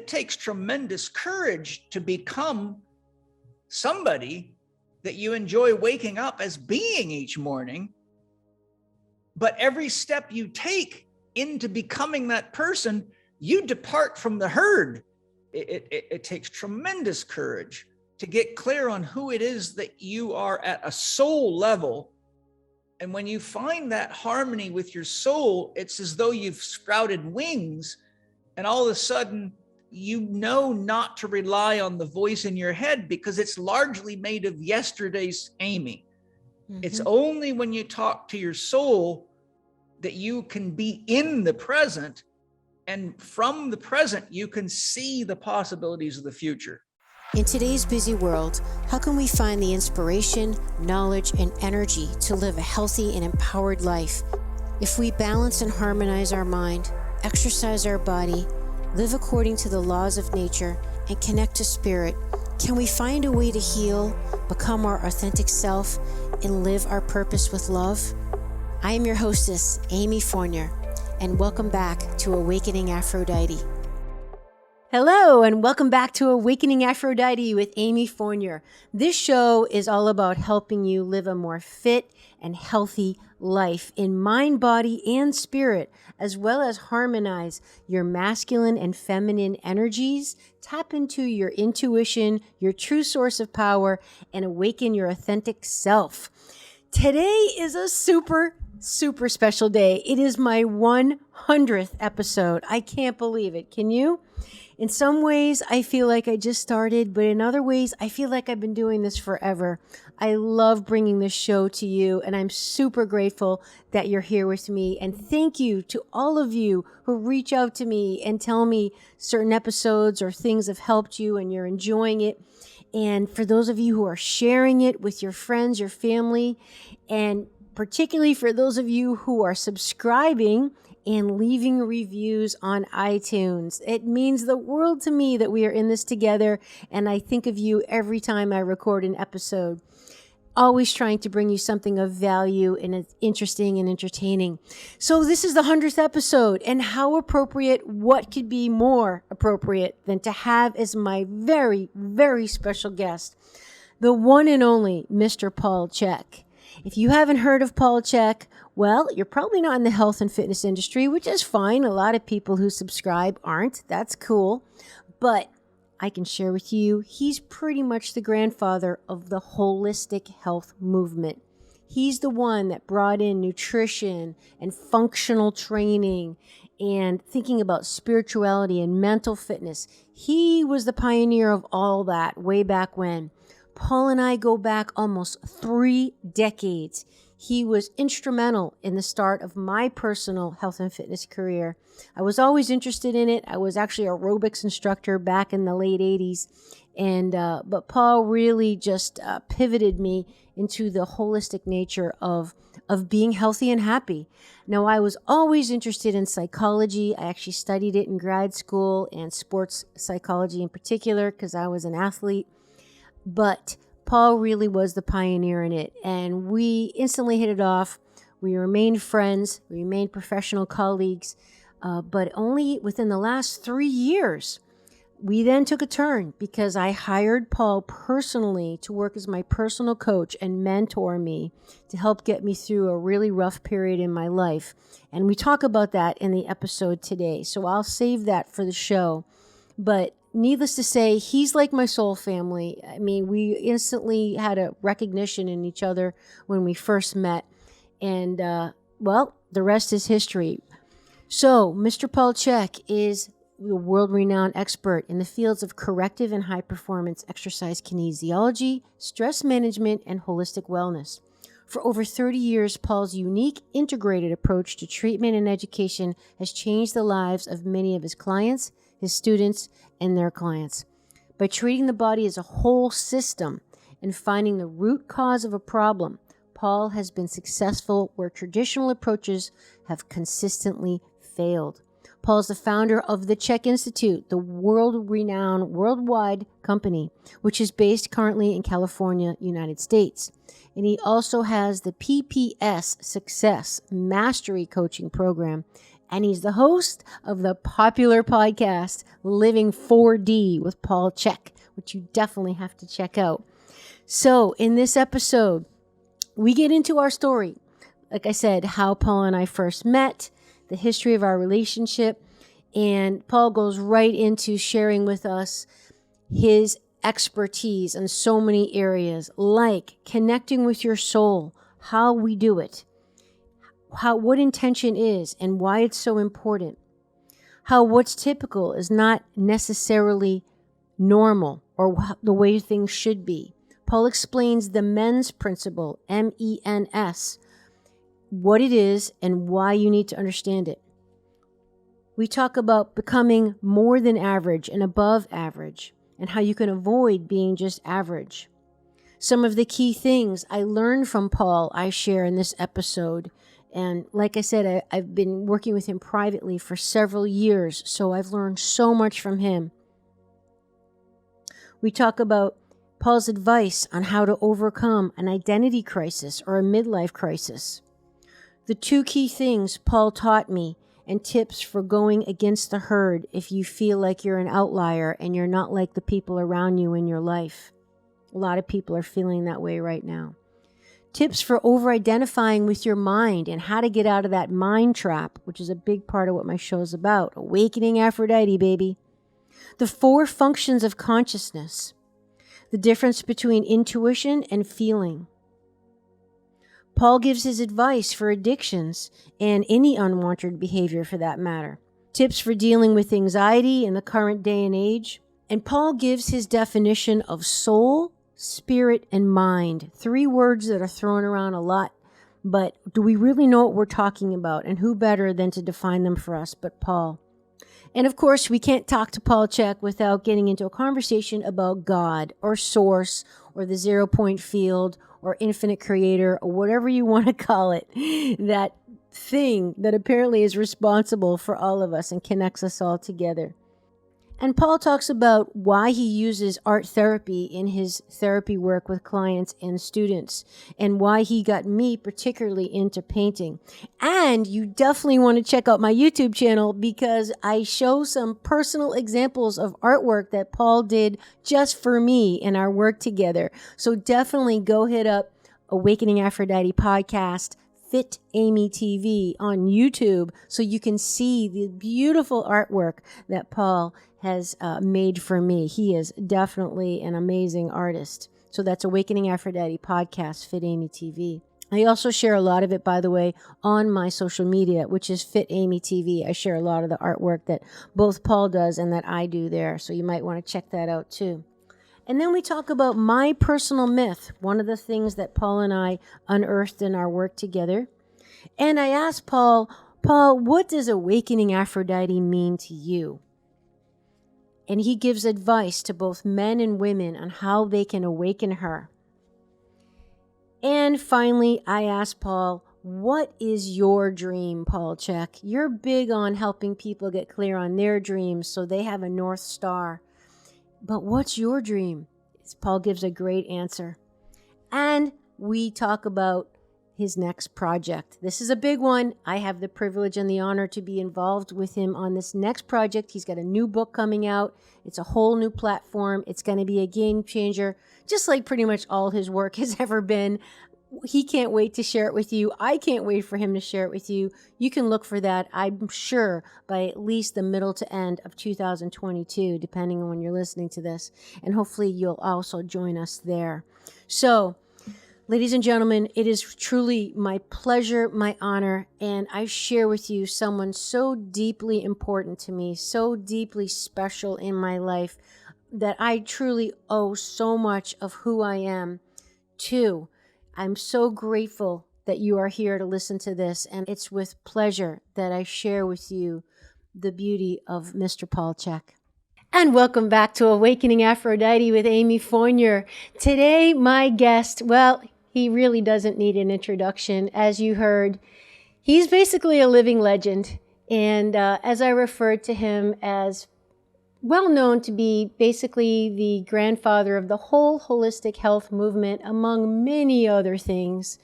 takes tremendous courage to become somebody that you enjoy waking up as being each morning. But every step you take into becoming that person, you depart from the herd. It takes tremendous courage to get clear on who it is that you are at a soul level. And when you find that harmony with your soul, it's as though you've sprouted wings, and all of a sudden, you know not to rely on the voice in your head because it's largely made of yesterday's Amy. Mm-hmm. It's only when you talk to your soul that you can be in the present, and from the present, you can see the possibilities of the future. In today's busy world, how can we find the inspiration, knowledge, and energy to live a healthy and empowered life? If we balance and harmonize our mind, exercise our body, live according to the laws of nature, and connect to spirit, can we find a way to heal, become our authentic self, and live our purpose with love? I am your hostess, Amy Fournier, and welcome back to Awakening Aphrodite. Hello, and welcome back to Awakening Aphrodite with Amy Fournier. This show is all about helping you live a more fit and healthy life in mind, body, and spirit, as well as harmonize your masculine and feminine energies, tap into your intuition, your true source of power, and awaken your authentic self. Today is a super special day. It is my 100th episode. I can't believe it. Can you? In some ways, I feel like I just started, but in other ways, I feel like I've been doing this forever. I love bringing this show to you, and I'm super grateful that you're here with me. And thank you to all of you who reach out to me and tell me certain episodes or things have helped you and you're enjoying it. And for those of you who are sharing it with your friends, your family, and particularly for those of you who are subscribing and leaving reviews on iTunes. It means the world to me that we are in this together, and I think of you every time I record an episode. Always trying to bring you something of value and it's interesting and entertaining. So this is the 100th episode, and how appropriate, what could be more appropriate than to have as my very, very special guest, the one and only Mr. Paul Chek. If you haven't heard of Paul Chek, well, you're probably not in the health and fitness industry, which is fine. A lot of people who subscribe aren't. That's cool. But I can share with you, he's pretty much the grandfather of the holistic health movement. He's the one that brought in nutrition and functional training and thinking about spirituality and mental fitness. He was the pioneer of all that way back when. Paul and I go back almost 3 decades. He was instrumental in the start of my personal health and fitness career. I was always interested in it. I was actually an aerobics instructor back in the late 80s. But Paul really just pivoted me into the holistic nature of being healthy and happy. Now, I was always interested in psychology. I actually studied it in grad school, and sports psychology in particular, because I was an athlete. But Paul really was the pioneer in it, and we instantly hit it off. We remained friends, we remained professional colleagues, but only within the last 3 years, we then took a turn because I hired Paul personally to work as my personal coach and mentor me to help get me through a really rough period in my life. And we talk about that in the episode today, so I'll save that for the show. But needless to say, he's like my soul family. I mean, we instantly had a recognition in each other when we first met. And, well, the rest is history. So, Mr. Paul Chek is a world-renowned expert in the fields of corrective and high-performance exercise kinesiology, stress management, and holistic wellness. For over 30 years, Paul's unique integrated approach to treatment and education has changed the lives of many of his clients, his students, and their clients. By treating the body as a whole system and finding the root cause of a problem, Paul has been successful where traditional approaches have consistently failed. Paul is the founder of the Chek Institute, the world-renowned worldwide company, which is based currently in California, United States. And he also has the PPS Success Mastery Coaching Program and he's the host of the popular podcast, Living 4D with Paul Chek, which you definitely have to check out. So in this episode, we get into our story. Like I said, how Paul and I first met, the history of our relationship, and Paul goes right into sharing with us his expertise in so many areas, like connecting with your soul, how we do it, what intention is and why it's so important, how what's typical is not necessarily normal or the way things should be. Paul explains the MENS principle, MENS, what it is and why you need to understand it. We talk about becoming more than average and above average, and how you can avoid being just average. Some of the key things I learned from Paul I share in this episode. And like I said, I've been working with him privately for several years, so I've learned so much from him. We talk about Paul's advice on how to overcome an identity crisis or a midlife crisis. The two key things Paul taught me and tips for going against the herd if you feel like you're an outlier and you're not like the people around you in your life. A lot of people are feeling that way right now. Tips for over-identifying with your mind and how to get out of that mind trap, which is a big part of what my show is about. Awakening Aphrodite, baby. The 4 functions of consciousness. The difference between intuition and feeling. Paul gives his advice for addictions and any unwanted behavior for that matter. Tips for dealing with anxiety in the current day and age. And Paul gives his definition of soul, spirit, and mind. 3 words that are thrown around a lot, but do we really know what we're talking about? And who better than to define them for us but Paul? And of course, we can't talk to Paul Chek without getting into a conversation about God or source or the 0-point field or infinite creator or whatever you want to call it. That thing that apparently is responsible for all of us and connects us all together. And Paul talks about why he uses art therapy in his therapy work with clients and students, and why he got me particularly into painting. And you definitely want to check out my YouTube channel because I show some personal examples of artwork that Paul did just for me in our work together. So definitely go hit up Awakening Aphrodite podcast, FitAmyTV on YouTube so you can see the beautiful artwork that Paul has made for me. He is definitely an amazing artist. So that's Awakening Aphrodite podcast, FitAmyTV. I also share a lot of it, by the way, on my social media, which is FitAmyTV. I share a lot of the artwork that both Paul does and that I do there. So you might want to check that out too. And then we talk about my personal myth, one of the things that Paul and I unearthed in our work together. And I asked Paul, what does Awakening Aphrodite mean to you? And he gives advice to both men and women on how they can awaken her. And finally, I asked Paul, what is your dream, Paul Chek? You're big on helping people get clear on their dreams so they have a North Star. But what's your dream? Paul gives a great answer. And we talk about his next project. This is a big one. I have the privilege and the honor to be involved with him on this next project. He's got a new book coming out. It's a whole new platform. It's going to be a game changer, just like pretty much all his work has ever been. He can't wait to share it with you. I can't wait for him to share it with you. You can look for that, I'm sure, by at least the middle to end of 2022, depending on when you're listening to this. And hopefully you'll also join us there. So, ladies and gentlemen, it is truly my pleasure, my honor, and I share with you someone so deeply important to me, so deeply special in my life, that I truly owe so much of who I am to. I'm so grateful that you are here to listen to this, and it's with pleasure that I share with you the beauty of Mr. Paul Chek. And welcome back to Awakening Aphrodite with Amy Fournier. Today, my guest, well, he really doesn't need an introduction. As you heard, he's basically a living legend. And as I referred to him as well known to be basically the grandfather of the whole holistic health movement, among many other things,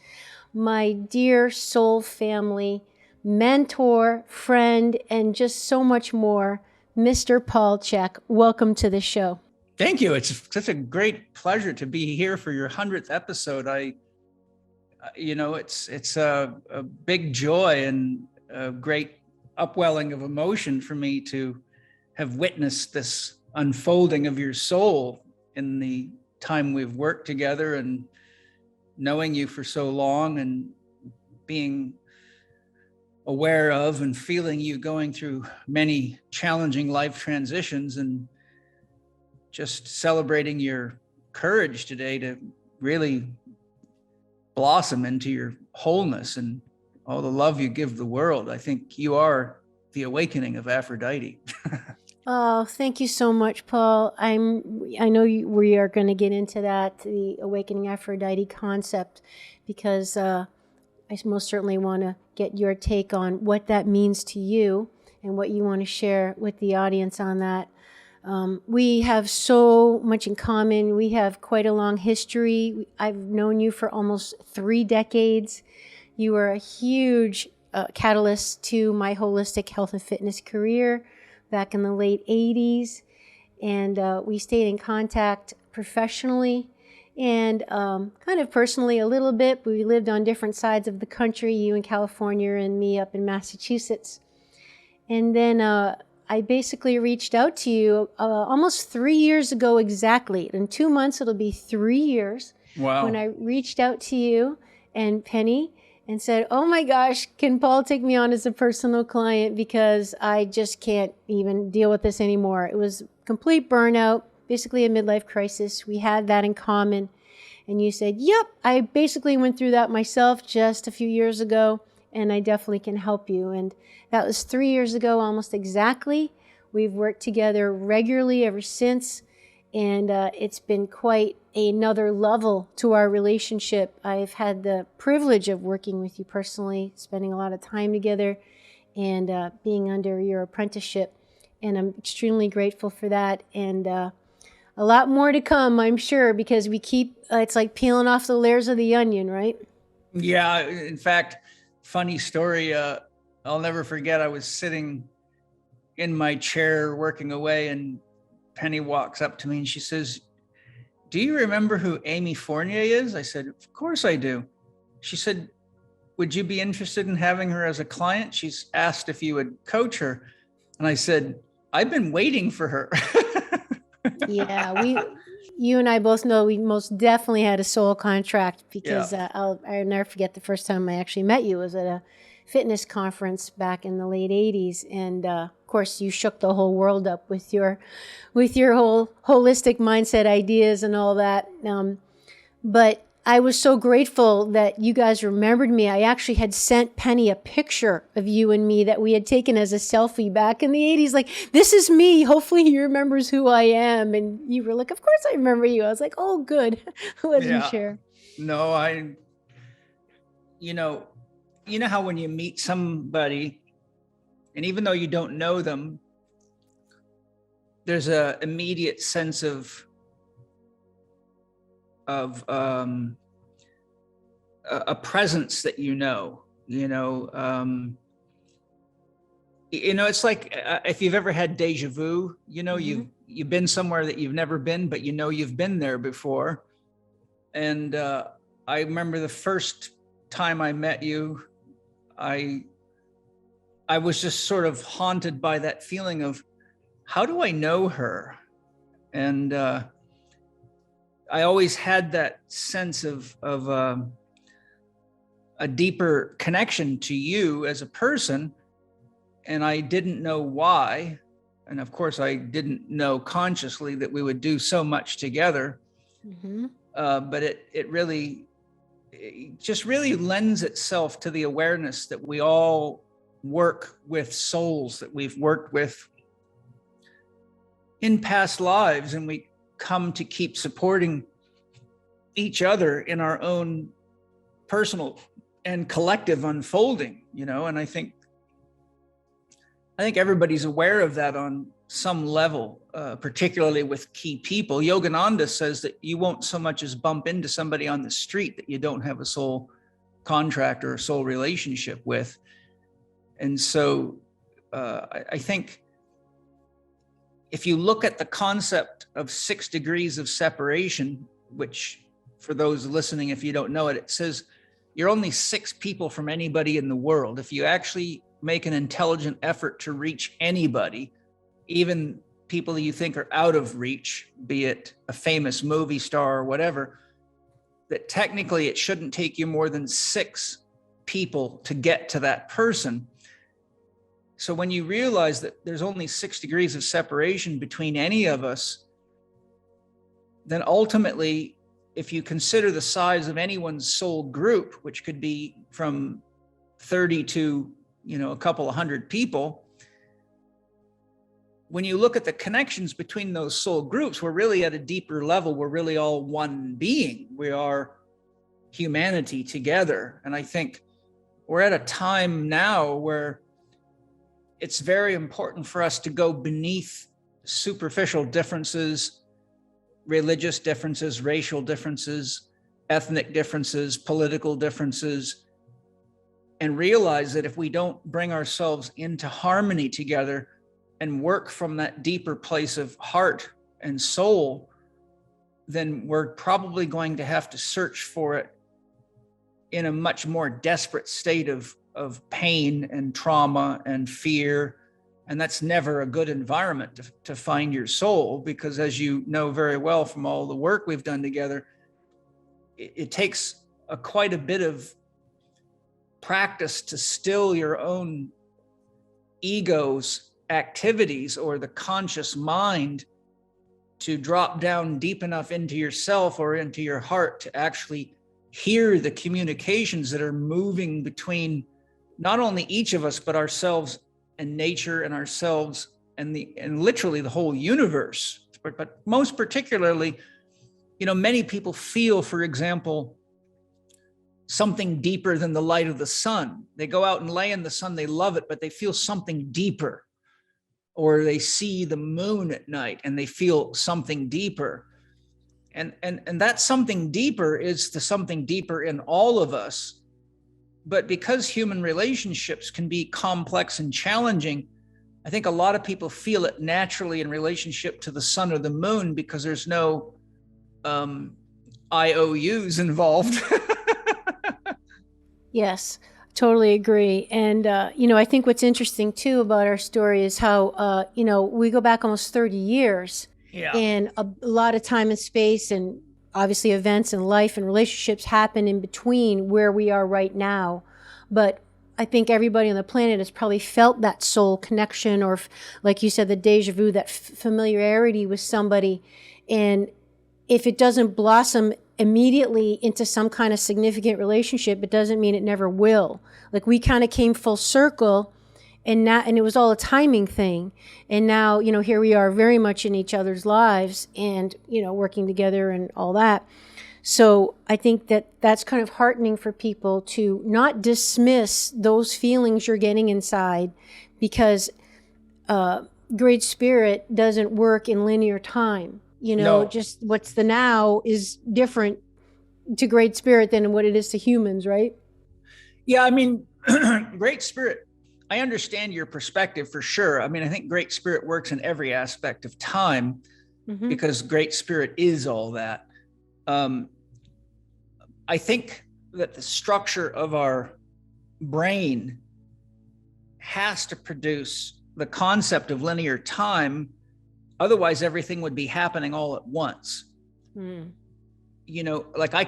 my dear soul family, mentor, friend, and just so much more, Mr. Paul Chek. Welcome to the show. Thank you. It's such a great pleasure to be here for your 100th episode. It's a big joy and a great upwelling of emotion for me to have witnessed this unfolding of your soul in the time we've worked together, and knowing you for so long and being aware of and feeling you going through many challenging life transitions, and just celebrating your courage today to really blossom into your wholeness and all the love you give the world. I think you are the awakening of Aphrodite. Oh, thank you so much, Paul. I know we are going to get into that, the Awakening Aphrodite concept, because I most certainly want to get your take on what that means to you and what you want to share with the audience on that. We have so much in common. We have quite a long history. I've known you for almost 3 decades. You were a huge catalyst to my holistic health and fitness career back in the late 80s. And we stayed in contact professionally and kind of personally a little bit. We lived on different sides of the country, you in California and me up in Massachusetts. And then I basically reached out to you almost 3 years ago exactly. In 2 months, it'll be 3 years. Wow. When I reached out to you and Penny and said, oh my gosh, can Paul take me on as a personal client, because I just can't even deal with this anymore. It was complete burnout, basically a midlife crisis. We had that in common. And you said, yep, I basically went through that myself just a few years ago, and I definitely can help you. And that was 3 years ago, almost exactly. We've worked together regularly ever since, and it's been quite another level to our relationship. I've had the privilege of working with you personally, spending a lot of time together, and being under your apprenticeship. And I'm extremely grateful for that. And a lot more to come, I'm sure, because we keep, it's like peeling off the layers of the onion, right? Yeah. In fact, funny story. I'll never forget. I was sitting in my chair working away, and Penny walks up to me and she says, do you remember who Amy Fournier is? I said, of course I do. She said, would you be interested in having her as a client? She's asked if you would coach her. And I said, I've been waiting for her. Yeah, you and I both know we most definitely had a soul contract, because I'll never forget the first time I actually met you was at a fitness conference back in the late 80s. And of course, you shook the whole world up with your whole holistic mindset ideas and all that. But I was so grateful that you guys remembered me. I actually had sent Penny a picture of you and me that we had taken as a selfie back in the 80s. Like, this is me. Hopefully he remembers who I am. And you were like, of course I remember you. I was like, oh, good. I wasn't sure. No, you know how when you meet somebody, and even though you don't know them, there's a immediate sense of a presence that it's like if you've ever had deja vu, Mm-hmm. you've been somewhere that you've never been, but you've been there before. And I remember the first time I met you, I was just sort of haunted by that feeling of, how do I know her? And I always had that sense of a deeper connection to you as a person, and I didn't know why. And of course, I didn't know consciously that we would do so much together. Mm-hmm. But it just really lends itself to the awareness that we all work with souls that we've worked with in past lives, and we come to keep supporting each other in our own personal and collective unfolding, and I think everybody's aware of that on some level, particularly with key people. Yogananda says that you won't so much as bump into somebody on the street that you don't have a soul contract or a soul relationship with. And so I think if you look at the concept of 6 degrees of separation, which for those listening, if you don't know it, it says you're only 6 people from anybody in the world. If you actually make an intelligent effort to reach anybody, even people you think are out of reach, be it a famous movie star or whatever, that technically it shouldn't take you more than 6 people to get to that person. So when you realize that there's only 6 degrees of separation between any of us, then ultimately, if you consider the size of anyone's soul group, which could be from 30 to, a couple of hundred people, when you look at the connections between those soul groups, we're really at a deeper level. We're really all one being. We are humanity together. And I think we're at a time now where it's very important for us to go beneath superficial differences, religious differences, racial differences, ethnic differences, political differences, and realize that if we don't bring ourselves into harmony together and work from that deeper place of heart and soul, then we're probably going to have to search for it in a much more desperate state of pain and trauma and fear. And that's never a good environment to find your soul, because as you know very well from all the work we've done together, it takes quite a bit of practice to still your own ego's activities or the conscious mind to drop down deep enough into yourself or into your heart to actually hear the communications that are moving between not only each of us, but ourselves and nature and ourselves and literally the whole universe. But most particularly, many people feel, for example, something deeper than the light of the sun. They go out and lay in the sun, they love it, but they feel something deeper. Or they see the moon at night and they feel something deeper. And that something deeper is the something deeper in all of us. But because human relationships can be complex and challenging, I think a lot of people feel it naturally in relationship to the sun or the moon because there's no IOUs involved. Yes, totally agree. And, I think what's interesting too about our story is how, we go back almost 30 years. Yeah. And a lot of time and space and obviously events and life and relationships happen in between where we are right now. But I think everybody on the planet has probably felt that soul connection or, like you said, the deja vu, that familiarity with somebody. And if it doesn't blossom immediately into some kind of significant relationship, it doesn't mean it never will. Like we kind of came full circle. And it was all a timing thing. And now, here we are very much in each other's lives and, working together and all that. So I think that's kind of heartening for people to not dismiss those feelings you're getting inside, because Great Spirit doesn't work in linear time. No. Just what's the now is different to Great Spirit than what it is to humans, right? Yeah, I mean, Great Spirit, I understand your perspective for sure. I mean, I think Great Spirit works in every aspect of time because Great Spirit is all that. I think that the structure of our brain has to produce the concept of linear time. Otherwise, everything would be happening all at once. Like I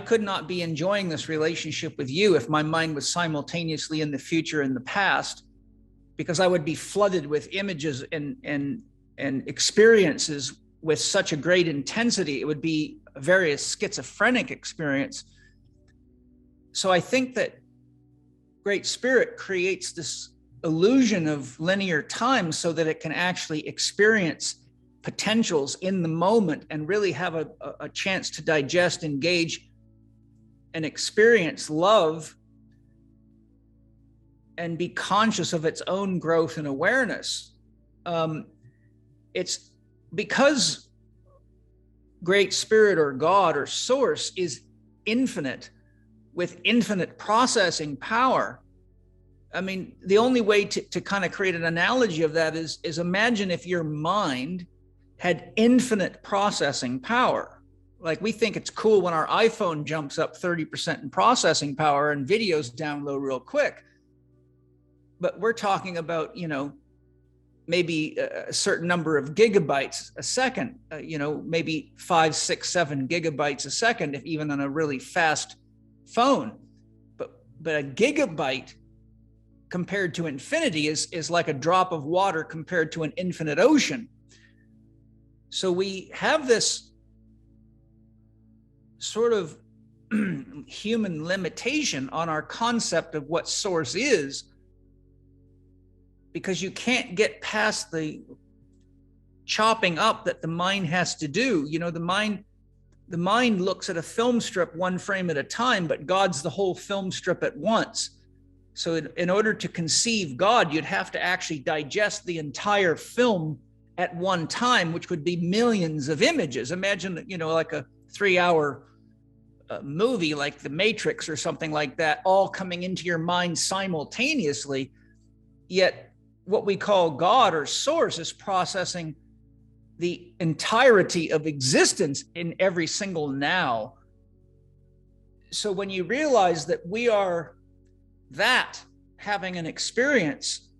could not be enjoying this relationship with you if my mind was simultaneously in the future and the past, because I would be flooded with images and experiences with such a great intensity. It would be a very schizophrenic experience. So I think that Great Spirit creates this illusion of linear time so that it can actually experience potentials in the moment and really have a chance to digest, engage, and experience love and be conscious of its own growth and awareness. It's because Great Spirit or God or Source is infinite with infinite processing power. I mean, the only way to kind of create an analogy of that is imagine if your mind had infinite processing power. Like, we think it's cool when our iPhone jumps up 30% in processing power and videos download real quick. But we're talking about, maybe a certain number of gigabytes a second, maybe 5, 6, 7 gigabytes a second, if even on a really fast phone. But a gigabyte compared to infinity is like a drop of water compared to an infinite ocean. So we have this sort of human limitation on our concept of what source is, because you can't get past the chopping up that the mind has to do. The mind looks at a film strip one frame at a time, but God's the whole film strip at once. So in order to conceive God, you'd have to actually digest the entire film at one time, which would be millions of images. Imagine, like a 3-hour movie like The Matrix or something like that, all coming into your mind simultaneously. Yet what we call God or source is processing the entirety of existence in every single now. So when you realize that we are that having an experience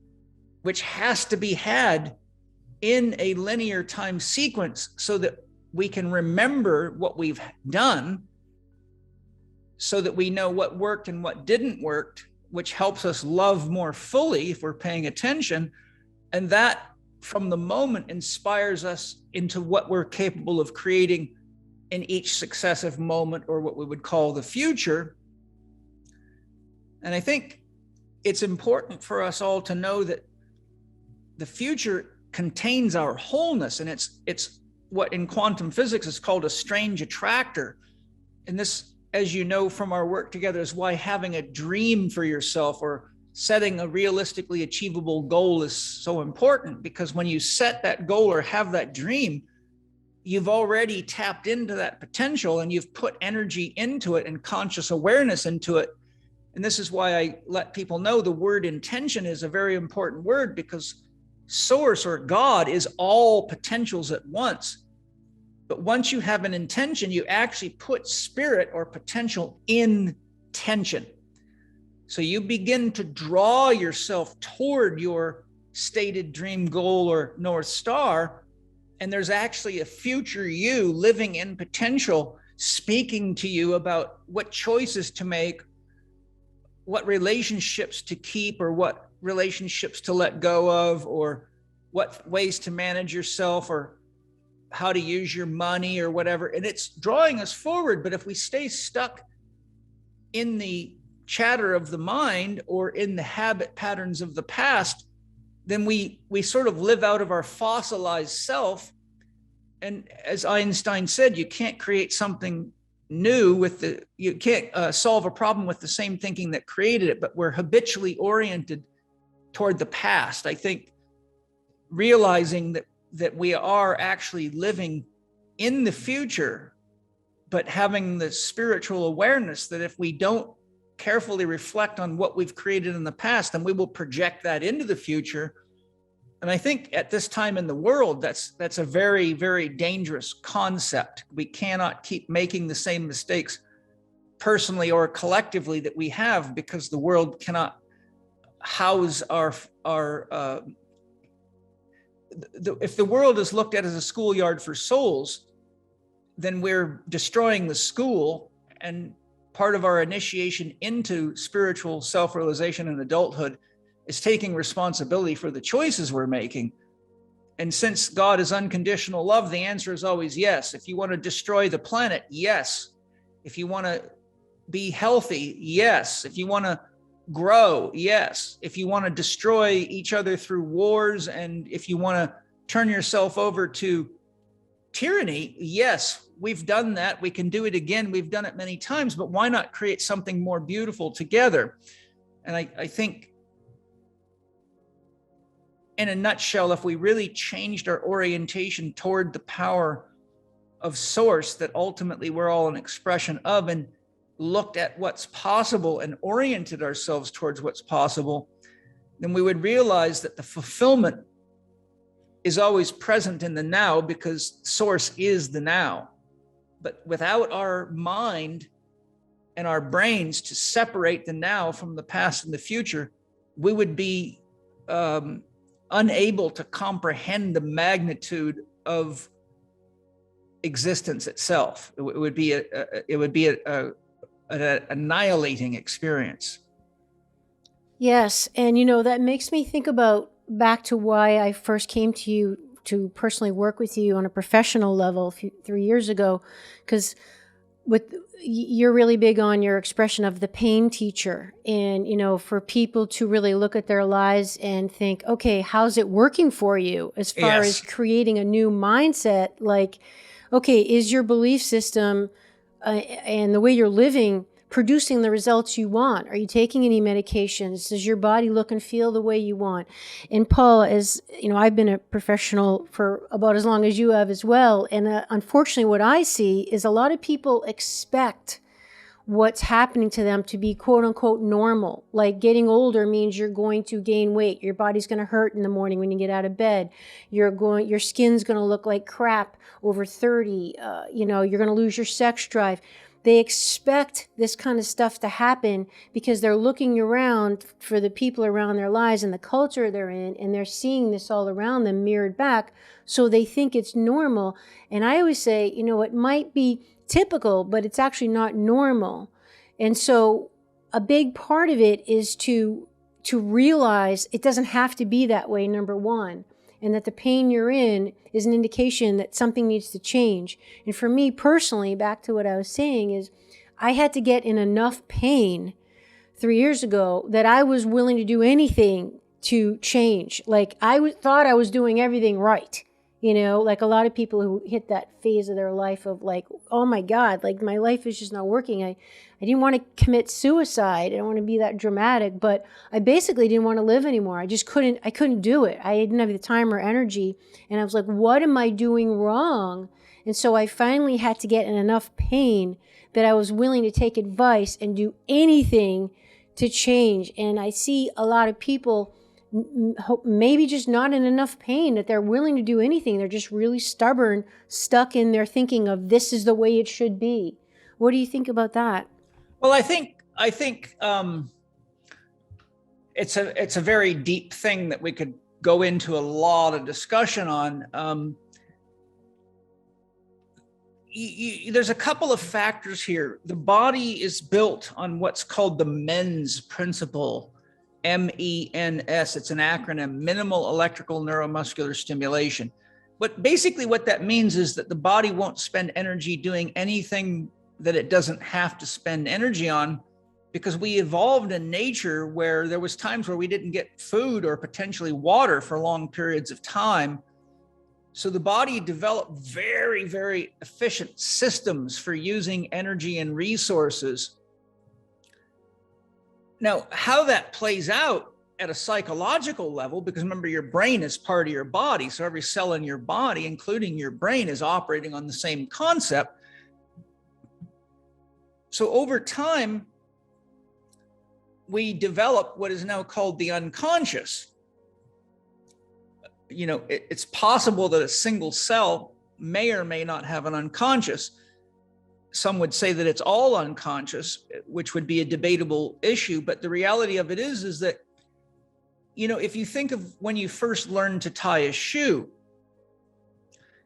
which has to be had in a linear time sequence so that we can remember what we've done, so that we know what worked and what didn't work, which helps us love more fully if we're paying attention. And that from the moment inspires us into what we're capable of creating in each successive moment, or what we would call the future. And I think it's important for us all to know that the future contains our wholeness, and it's what in quantum physics is called a strange attractor. And this, as you know from our work together, is why having a dream for yourself or setting a realistically achievable goal is so important, because when you set that goal or have that dream, you've already tapped into that potential and you've put energy into it and conscious awareness into it. And this is why I let people know the word intention is a very important word, because source or God is all potentials at once. But once you have an intention, you actually put spirit or potential in tension. So you begin to draw yourself toward your stated dream goal or North Star. And there's actually a future you living in potential, speaking to you about what choices to make, what relationships to keep, or what relationships to let go of, or what ways to manage yourself, or how to use your money, or whatever. And it's drawing us forward. But if we stay stuck in the chatter of the mind or in the habit patterns of the past, then we sort of live out of our fossilized self. And as Einstein said, you can't create something new you can't solve a problem with the same thinking that created it, but we're habitually oriented toward the past. I think realizing that we are actually living in the future, but having the spiritual awareness that if we don't carefully reflect on what we've created in the past, then we will project that into the future. And I think at this time in the world, that's a very, very dangerous concept. We cannot keep making the same mistakes personally or collectively that we have, because the world cannot house if the world is looked at as a schoolyard for souls, then we're destroying the school. And part of our initiation into spiritual self-realization and adulthood is taking responsibility for the choices we're making. And since God is unconditional love, the answer is always yes. If you want to destroy the planet, yes. If you want to be healthy, yes. If you want to grow, yes. If you want to destroy each other through wars, and if you want to turn yourself over to tyranny, yes, we've done that. We can do it again. We've done it many times, but why not create something more beautiful together? And I think, in a nutshell, if we really changed our orientation toward the power of source that ultimately we're all an expression of, and looked at what's possible and oriented ourselves towards what's possible, then we would realize that the fulfillment is always present in the now, because source is the now. But without our mind and our brains to separate the now from the past and the future, we would be unable to comprehend the magnitude of existence itself. It would be an annihilating experience. Yes, and that makes me think about back to why I first came to you to personally work with you on a professional level 3 years ago, because you're really big on your expression of the pain teacher, and for people to really look at their lives and think, okay, how's it working for you as far as creating a new mindset? Like, okay, is your belief system and the way you're living producing the results you want? Are you taking any medications? Does your body look and feel the way you want? And Paul, as I've been a professional for about as long as you have as well. And unfortunately, what I see is a lot of people expect what's happening to them to be quote unquote normal. Like getting older means you're going to gain weight. Your body's going to hurt in the morning when you get out of bed. Your skin's going to look like crap over 30. You're going to lose your sex drive. They expect this kind of stuff to happen because they're looking around for the people around their lives and the culture they're in, and they're seeing this all around them mirrored back, so they think it's normal. And I always say, it might be typical, but it's actually not normal. And so a big part of it is to realize it doesn't have to be that way, number one, and that the pain you're in is an indication that something needs to change. And for me personally, back to what I was saying, is I had to get in enough pain 3 years ago that I was willing to do anything to change. Like thought I was doing everything right. Like a lot of people who hit that phase of their life of like, oh my God, like my life is just not working. I didn't want to commit suicide. I didn't want to be that dramatic, but I basically didn't want to live anymore. I couldn't do it. I didn't have the time or energy. And I was like, what am I doing wrong? And so I finally had to get in enough pain that I was willing to take advice and do anything to change. And I see a lot of people maybe just not in enough pain that they're willing to do anything. They're just really stubborn, stuck in their thinking of this is the way it should be. What do you think about that? Well, I think it's a very deep thing that we could go into a lot of discussion on. There's a couple of factors here. The body is built on what's called the MENS principle. MENS, it's an acronym, minimal electrical neuromuscular stimulation. But basically what that means is that the body won't spend energy doing anything that it doesn't have to spend energy on, because we evolved in nature where there was times where we didn't get food or potentially water for long periods of time. So the body developed very, very efficient systems for using energy and resources. Now, how that plays out at a psychological level, because remember, your brain is part of your body. So every cell in your body, including your brain, is operating on the same concept. So over time, we develop what is now called the unconscious. It's possible that a single cell may or may not have an unconscious. Some would say that it's all unconscious, which would be a debatable issue. But the reality of it is that, if you think of when you first learned to tie a shoe,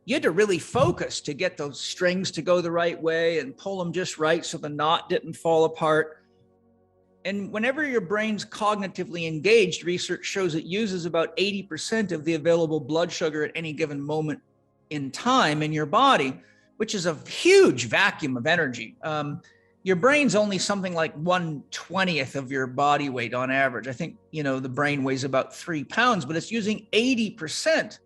you had to really focus to get those strings to go the right way and pull them just right so the knot didn't fall apart. And whenever your brain's cognitively engaged, research shows it uses about 80% of the available blood sugar at any given moment in time in your body, which is a huge vacuum of energy. Your brain's only something like 1/20th of your body weight on average. I think, the brain weighs about 3 pounds, but it's using 80%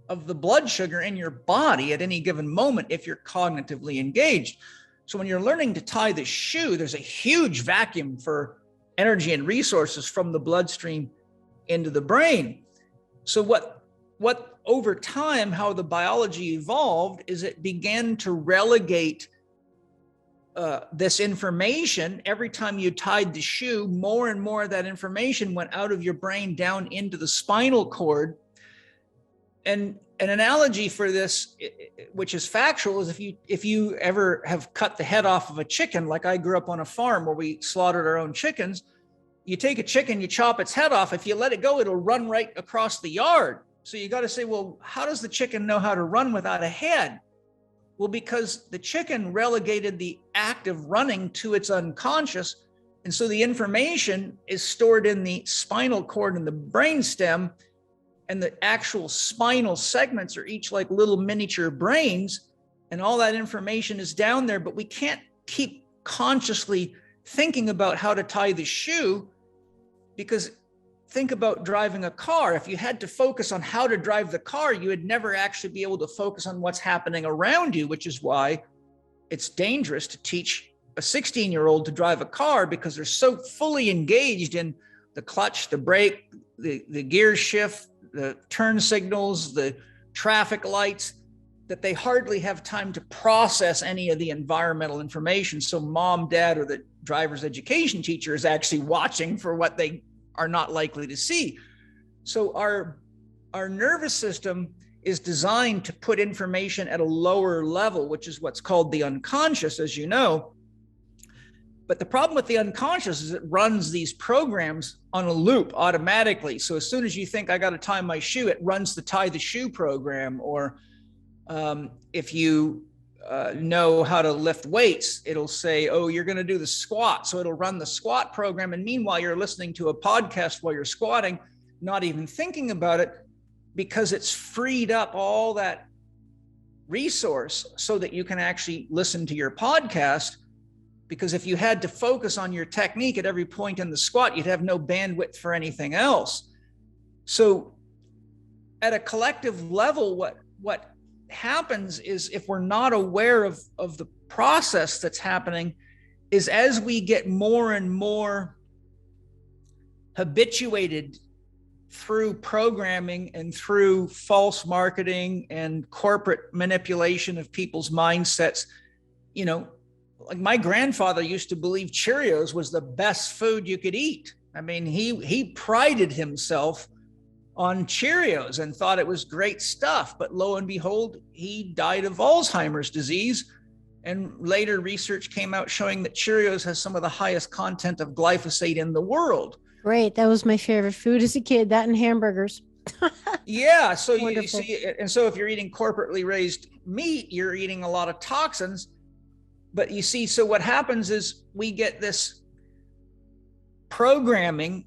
of the blood sugar in your body at any given moment if you're cognitively engaged. So when you're learning to tie the shoe, there's a huge vacuum for energy and resources from the bloodstream into the brain. So what over time, how the biology evolved is it began to relegate this information, every time you tied the shoe, more and more of that information went out of your brain down into the spinal cord. And an analogy for this, which is factual, is if you ever have cut the head off of a chicken, like I grew up on a farm where we slaughtered our own chickens, you take a chicken, you chop its head off. If you let it go, it'll run right across the yard. So you got to say, well, how does the chicken know how to run without a head? Well, because the chicken relegated the act of running to its unconscious. And so the information is stored in the spinal cord and the brainstem, and the actual spinal segments are each like little miniature brains. And all that information is down there, but we can't keep consciously thinking about how to tie the shoe, because think about driving a car. If you had to focus on how to drive the car, you would never actually be able to focus on what's happening around you, which is why it's dangerous to teach a 16-year-old to drive a car, because they're so fully engaged in the clutch, the brake, the gear shift, the turn signals, the traffic lights, that they hardly have time to process any of the environmental information. So mom, dad, or the driver's education teacher is actually watching for what they are not likely to see. So our nervous system is designed to put information at a lower level, which is what's called the unconscious, as you know. But the problem with the unconscious is it runs these programs on a loop automatically. So as soon as you think I got to tie my shoe, it runs the tie the shoe program. Or if you know how to lift weights, it'll say, oh, you're going to do the squat. So it'll run the squat program. And meanwhile, you're listening to a podcast while you're squatting, not even thinking about it, because it's freed up all that resource so that you can actually listen to your podcast. Because if you had to focus on your technique at every point in the squat, you'd have no bandwidth for anything else. So at a collective level, what happens is, if we're not aware of the process that's happening, is as we get more and more habituated through programming and through false marketing and corporate manipulation of people's mindsets, you know, like my grandfather used to believe Cheerios was the best food you could eat. I mean, he prided himself on Cheerios and thought it was great stuff. But lo and behold, he died of Alzheimer's disease. And later research came out showing that Cheerios has some of the highest content of glyphosate in the world. Great. That was my favorite food as a kid, that and hamburgers. Yeah. So you see, and so if you're eating corporately raised meat, you're eating a lot of toxins. But you see, so what happens is we get this programming,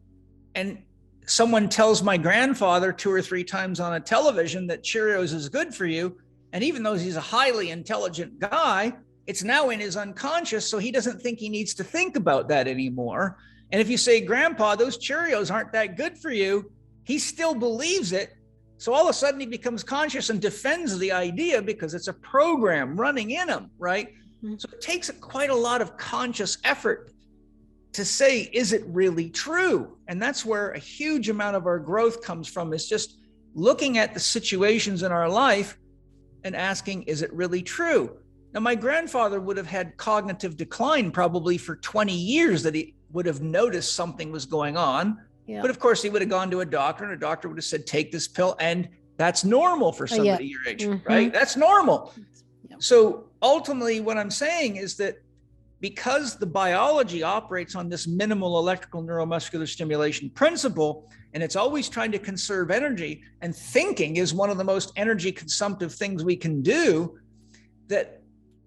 and someone tells my grandfather 2 or 3 times on a television that Cheerios is good for you. And even though he's a highly intelligent guy, it's now in his unconscious. So he doesn't think he needs to think about that anymore. And if you say, Grandpa, those Cheerios aren't that good for you, he still believes it. So all of a sudden he becomes conscious and defends the idea because it's a program running in him, right? Mm-hmm. So it takes quite a lot of conscious effort to say, is it really true? And that's where a huge amount of our growth comes from, is just looking at the situations in our life and asking, is it really true? Now, my grandfather would have had cognitive decline probably for 20 years that he would have noticed something was going on. Yeah. But of course, he would have gone to a doctor, and a doctor would have said, take this pill. And that's normal for somebody your age, right? That's normal. Yeah. So ultimately, what I'm saying is that because the biology operates on this minimal electrical neuromuscular stimulation principle, and it's always trying to conserve energy, and thinking is one of the most energy consumptive things we can do, that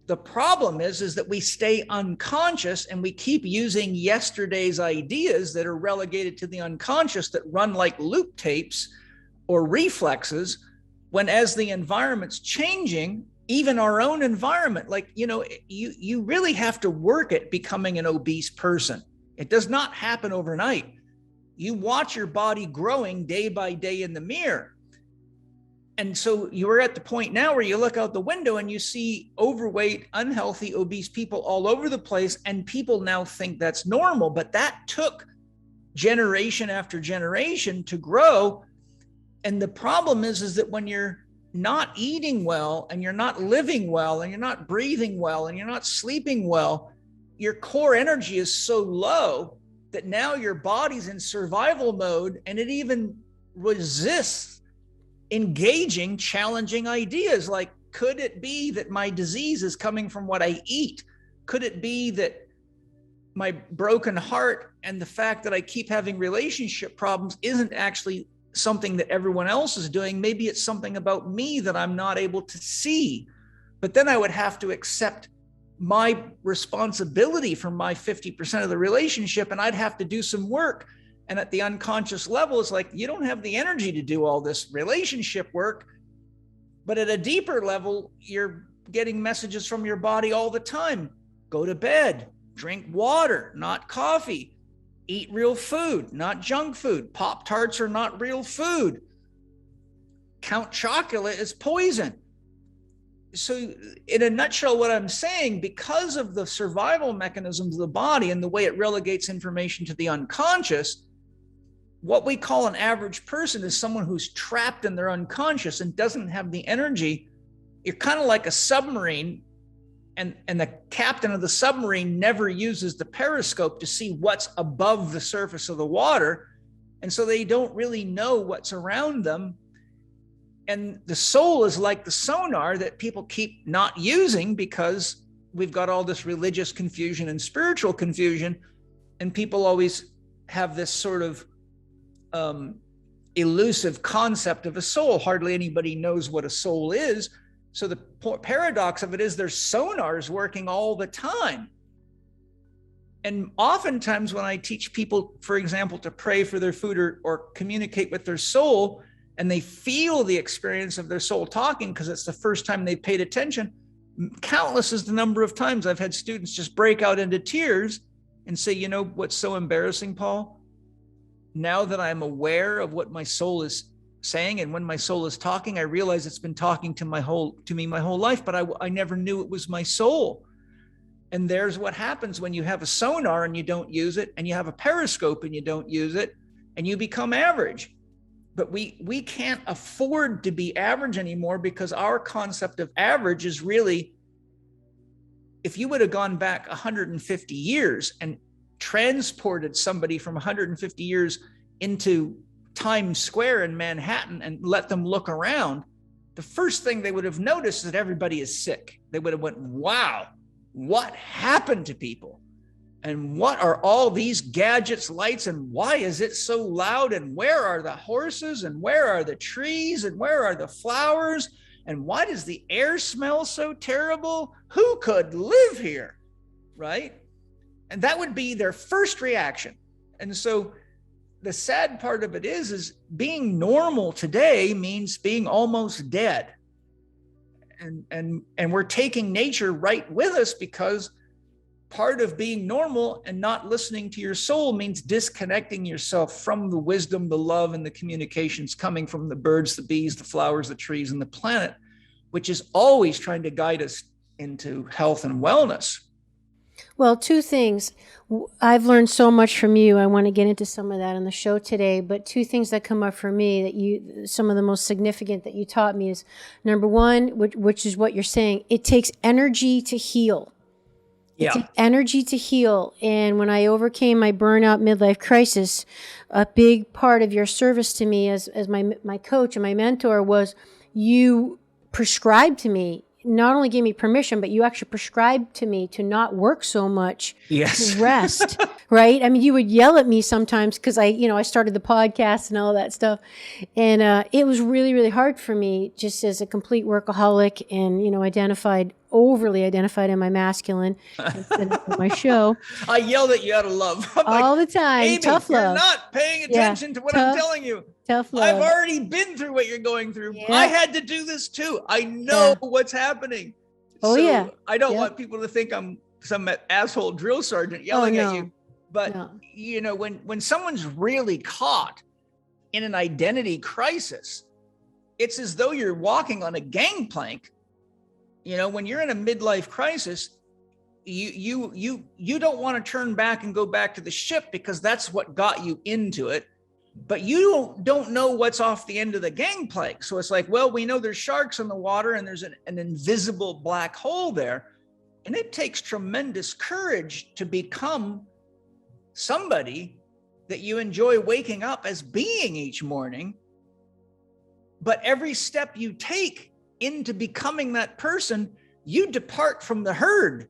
the problem is that we stay unconscious and we keep using yesterday's ideas that are relegated to the unconscious, that run like loop tapes or reflexes, when as the environment's changing, even our own environment, like, you know, you really have to work at becoming an obese person. It does not happen overnight. You watch your body growing day by day in the mirror. And so you're at the point now where you look out the window and you see overweight, unhealthy, obese people all over the place. And people now think that's normal, but that took generation after generation to grow. And the problem is that when you're not eating well, and you're not living well, and you're not breathing well, and you're not sleeping well, your core energy is so low that now your body's in survival mode, and it even resists engaging challenging ideas like, could it be that my disease is coming from what I eat? Could it be that my broken heart and the fact that I keep having relationship problems isn't actually something that everyone else is doing? Maybe it's something about me that I'm not able to see. But then I would have to accept my responsibility for my 50% of the relationship, and I'd have to do some work. And at the unconscious level, it's like, you don't have the energy to do all this relationship work. But at a deeper level, you're getting messages from your body all the time. Go to bed, drink water, not coffee, eat real food, not junk food. Pop-Tarts are not real food. Count chocolate as poison. So in a nutshell, what I'm saying, because of the survival mechanisms of the body and the way it relegates information to the unconscious, what we call an average person is someone who's trapped in their unconscious and doesn't have the energy. You're kind of like a submarine, and the captain of the submarine never uses the periscope to see what's above the surface of the water. And so they don't really know what's around them. And the soul is like the sonar that people keep not using because we've got all this religious confusion and spiritual confusion. And people always have this sort of elusive concept of a soul. Hardly anybody knows what a soul is. So the paradox of it is there's sonars working all the time. And oftentimes when I teach people, for example, to pray for their food or communicate with their soul, and they feel the experience of their soul talking because it's the first time they've paid attention, countless is the number of times I've had students just break out into tears and say, you know what's so embarrassing, Paul? Now that I'm aware of what my soul is saying, and when my soul is talking, I realize it's been talking to me my whole life, but I never knew it was my soul. And there's what happens when you have a sonar and you don't use it, and you have a periscope and you don't use it, and you become average. But we can't afford to be average anymore, because our concept of average is really, if you would have gone back 150 years and transported somebody from 150 years into Times Square in Manhattan and let them look around, the first thing they would have noticed is that everybody is sick. They would have went, wow, what happened to people? And what are all these gadgets, lights, and why is it so loud? And where are the horses? And where are the trees? And where are the flowers? And why does the air smell so terrible? Who could live here? Right? And that would be their first reaction. And so the sad part of it is being normal today means being almost dead. And we're taking nature right with us, because part of being normal and not listening to your soul means disconnecting yourself from the wisdom, the love, and the communications coming from the birds, the bees, the flowers, the trees, and the planet, which is always trying to guide us into health and wellness. Well, two things. I've learned so much from you. I want to get into some of that on the show today, but two things that come up for me that some of the most significant that you taught me is, number one, which is what you're saying, it takes energy to heal. It takes energy to heal. And when I overcame my burnout midlife crisis, a big part of your service to me as my coach and my mentor was you prescribed to me, not only gave me permission, but you actually prescribed to me to not work so much, yes, to rest, right? I mean, you would yell at me sometimes because I started the podcast and all that stuff. And it was really, really hard for me just as a complete workaholic and, overly identified in my masculine instead of my show. I yelled at you out of love. I'm all the time. Amy, tough love. You're not paying attention to what I'm telling you. Tough love. I've already been through what you're going through. Yeah. I had to do this too. I know what's happening. Oh, yeah. I don't want people to think I'm some asshole drill sergeant yelling at you. But, when someone's really caught in an identity crisis, it's as though you're walking on a gangplank. When you're in a midlife crisis, you don't want to turn back and go back to the ship, because that's what got you into it. But you don't know what's off the end of the gangplank. So it's like, well, we know there's sharks in the water and there's an invisible black hole there. And it takes tremendous courage to become somebody that you enjoy waking up as being each morning. But every step you take into becoming that person, you depart from the herd.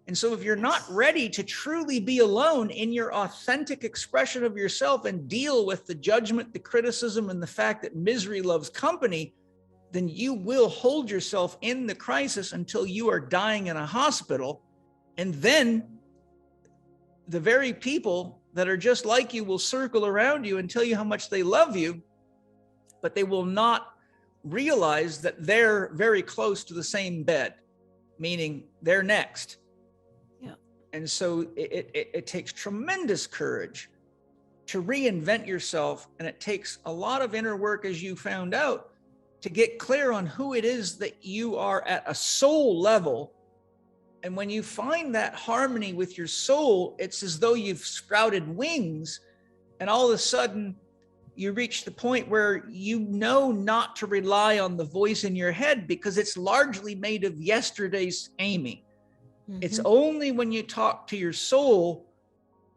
And so if you're not ready to truly be alone in your authentic expression of yourself and deal with the judgment, the criticism, and the fact that misery loves company, then you will hold yourself in the crisis until you are dying in a hospital. And then the very people that are just like you will circle around you and tell you how much they love you, but they will not realize that they're very close to the same bed, meaning they're next. Yeah. And so it takes tremendous courage to reinvent yourself. And it takes a lot of inner work, as you found out, to get clear on who it is that you are at a soul level. And when you find that harmony with your soul, it's as though you've sprouted wings, and all of a sudden you reach the point where you know not to rely on the voice in your head, because it's largely made of yesterday's Amy. Mm-hmm. It's only when you talk to your soul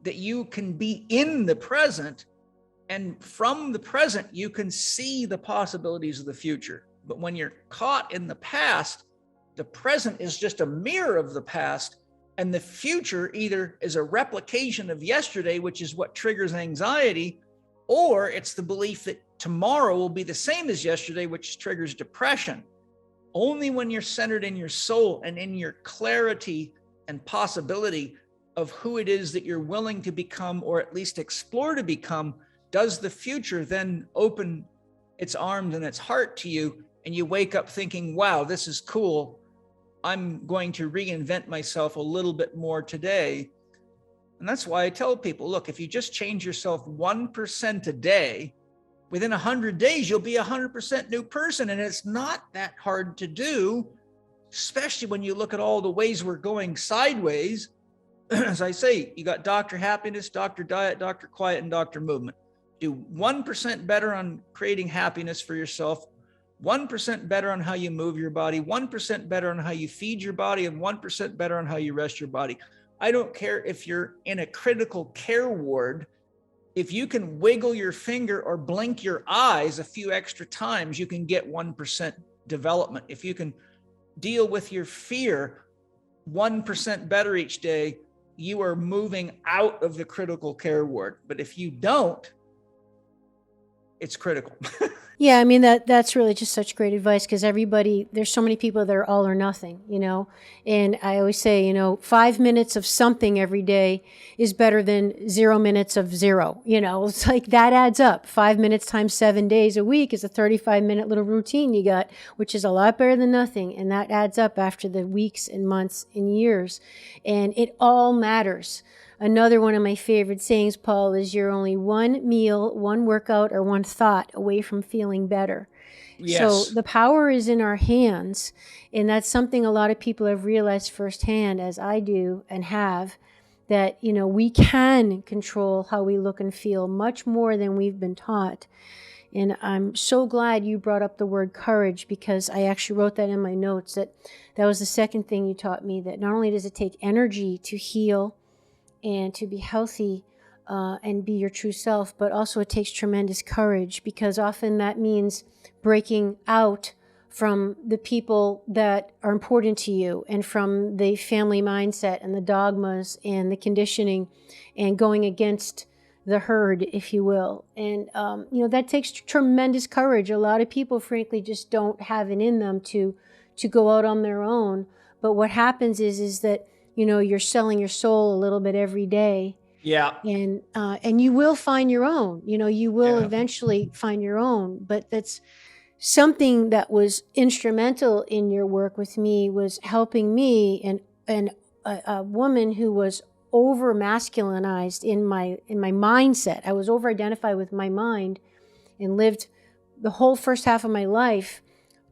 that you can be in the present. And from the present, you can see the possibilities of the future. But when you're caught in the past, the present is just a mirror of the past. And the future either is a replication of yesterday, which is what triggers anxiety, or it's the belief that tomorrow will be the same as yesterday, which triggers depression. Only when you're centered in your soul and in your clarity and possibility of who it is that you're willing to become, or at least explore to become, does the future then open its arms and its heart to you, and you wake up thinking, wow, this is cool. I'm going to reinvent myself a little bit more today. And that's why I tell people, look, if you just change yourself 1% a day, within 100 days, you'll be 100% new person. And it's not that hard to do, especially when you look at all the ways we're going sideways. As I say, you got Dr. Happiness, Dr. Diet, Dr. Quiet, and Dr. Movement. Do 1% better on creating happiness for yourself, 1% better on how you move your body, 1% better on how you feed your body, and 1% better on how you rest your body. I don't care if you're in a critical care ward. If you can wiggle your finger or blink your eyes a few extra times, you can get 1% development. If you can deal with your fear 1% better each day, you are moving out of the critical care ward. But if you don't, it's critical. Yeah, I mean, that's really just such great advice, because there's so many people that are all or nothing, and I always say, 5 minutes of something every day is better than 0 minutes of zero. It's like that adds up. 5 minutes times 7 days a week is a 35-minute little routine you got, which is a lot better than nothing. And that adds up after the weeks and months and years. And it all matters. Another one of my favorite sayings, Paul, is you're only one meal, one workout, or one thought away from feeling better. Yes. So the power is in our hands. And that's something a lot of people have realized firsthand, as I do and have, that, we can control how we look and feel much more than we've been taught. And I'm so glad you brought up the word courage, because I actually wrote that in my notes, that was the second thing you taught me, that not only does it take energy to heal and to be healthy and be your true self, but also it takes tremendous courage, because often that means breaking out from the people that are important to you and from the family mindset and the dogmas and the conditioning, and going against the herd, if you will. And, that takes tremendous courage. A lot of people, frankly, just don't have it in them to go out on their own. But what happens is that, you're selling your soul a little bit every day. Yeah. And you will find your own, you will eventually find your own. But that's something that was instrumental in your work with me, was helping me, and a woman who was over masculinized in my mindset. I was over identified with my mind and lived the whole first half of my life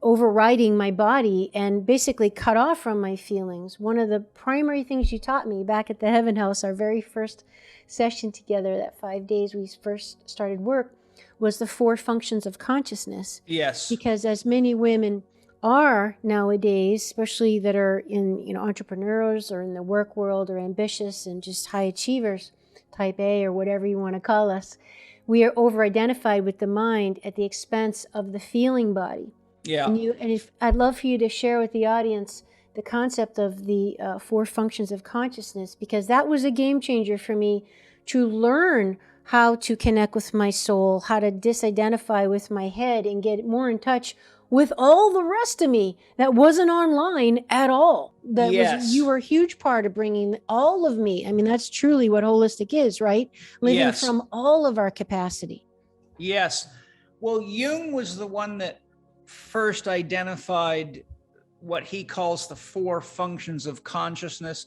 overriding my body and basically cut off from my feelings. One of the primary things you taught me back at the Heaven House, our very first session together, that 5 days we first started work, was the 4 functions of consciousness. Yes. Because as many women are nowadays, especially that are in, entrepreneurs or in the work world or ambitious and just high achievers, type A or whatever you want to call us, we are over-identified with the mind at the expense of the feeling body. Yeah. And I'd love for you to share with the audience the concept of the 4 functions of consciousness, because that was a game changer for me to learn how to connect with my soul, how to disidentify with my head and get more in touch with all the rest of me that wasn't online at all. You were a huge part of bringing all of me. I mean, that's truly what holistic is, right? Living from all of our capacity. Yes. Well, Jung was the one that first identified what he calls the 4 functions of consciousness.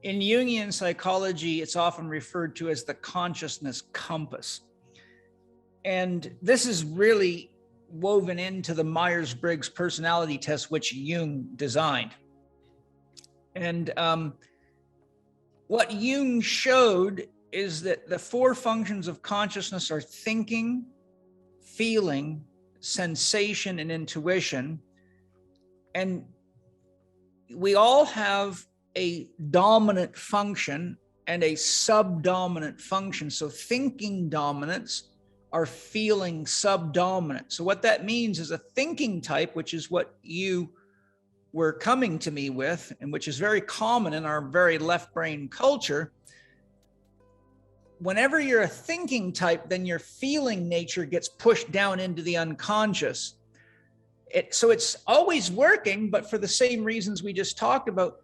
In Jungian psychology, it's often referred to as the consciousness compass. And this is really woven into the Myers-Briggs personality test, which Jung designed. And what Jung showed is that the 4 functions of consciousness are thinking, feeling, sensation, and intuition. And we all have a dominant function and a subdominant function. So thinking dominance, are feeling subdominant. So what that means is a thinking type, which is what you were coming to me with, and which is very common in our very left brain culture. Whenever you're a thinking type, then your feeling nature gets pushed down into the unconscious. So it's always working, but for the same reasons we just talked about,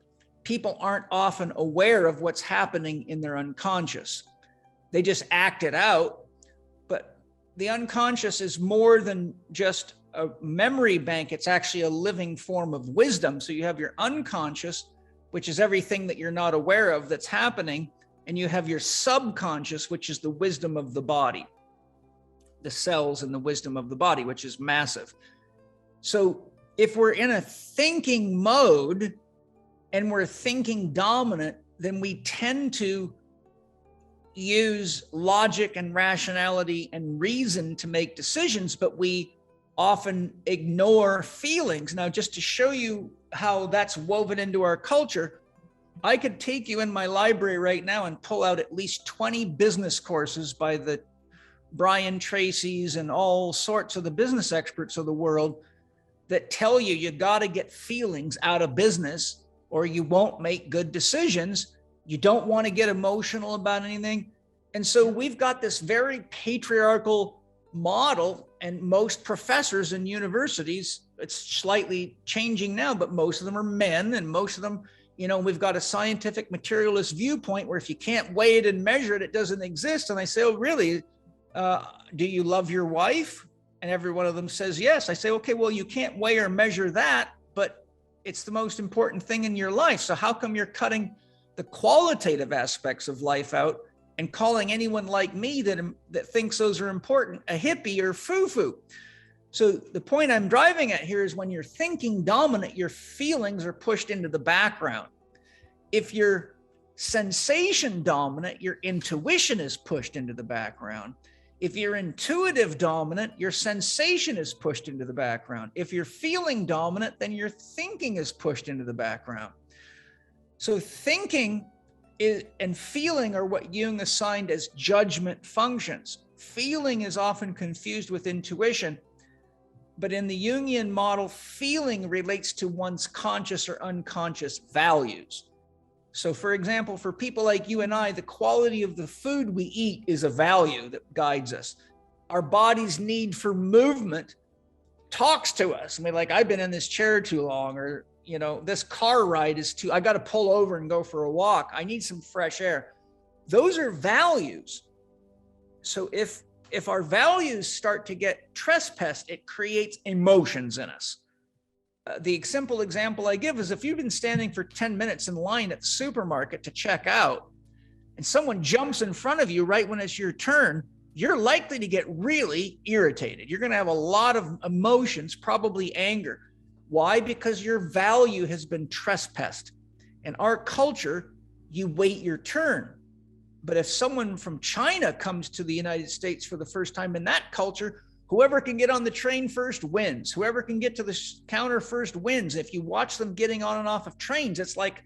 people aren't often aware of what's happening in their unconscious. They just act it out. But the unconscious is more than just a memory bank. It's actually a living form of wisdom. So you have your unconscious, which is everything that you're not aware of that's happening. And you have your subconscious, which is the wisdom of the body, the cells and the wisdom of the body, which is massive. So if we're in a thinking mode and we're thinking dominant, then we tend to use logic and rationality and reason to make decisions, but we often ignore feelings. Now, just to show you how that's woven into our culture, I could take you in my library right now and pull out at least 20 business courses by the Brian Tracy's and all sorts of the business experts of the world that tell you you got to get feelings out of business or you won't make good decisions. You don't want to get emotional about anything. And so we've got this very patriarchal model, and most professors in universities, it's slightly changing now, but most of them are men, and most of them, we've got a scientific materialist viewpoint where if you can't weigh it and measure it, it doesn't exist. And I say, oh, really? Do you love your wife? And every one of them says yes. I say, okay, well, you can't weigh or measure that, but it's the most important thing in your life. So how come you're cutting the qualitative aspects of life out and calling anyone like me that thinks those are important a hippie or foo-foo? So the point I'm driving at here is when you're thinking dominant, your feelings are pushed into the background. If you're sensation dominant, your intuition is pushed into the background. If you're intuitive dominant, your sensation is pushed into the background. If you're feeling dominant, then your thinking is pushed into the background. So thinking and feeling are what Jung assigned as judgment functions. Feeling is often confused with intuition, but in the Jungian model, feeling relates to one's conscious or unconscious values. So for example, for people like you and I, the quality of the food we eat is a value that guides us. Our body's need for movement talks to us. I mean, like, I've been in this chair too long, or, this car ride is I got to pull over and go for a walk. I need some fresh air. Those are values. So if our values start to get trespassed, it creates emotions in us. The simple example I give is if you've been standing for 10 minutes in line at the supermarket to check out, and someone jumps in front of you right when it's your turn, you're likely to get really irritated. You're going to have a lot of emotions, probably anger. Why? Because your value has been trespassed. In our culture, you wait your turn. But if someone from China comes to the United States for the first time in that culture, Whoever can get on the train first wins. Whoever can get to the counter first wins. If you watch them getting on and off of trains, it's like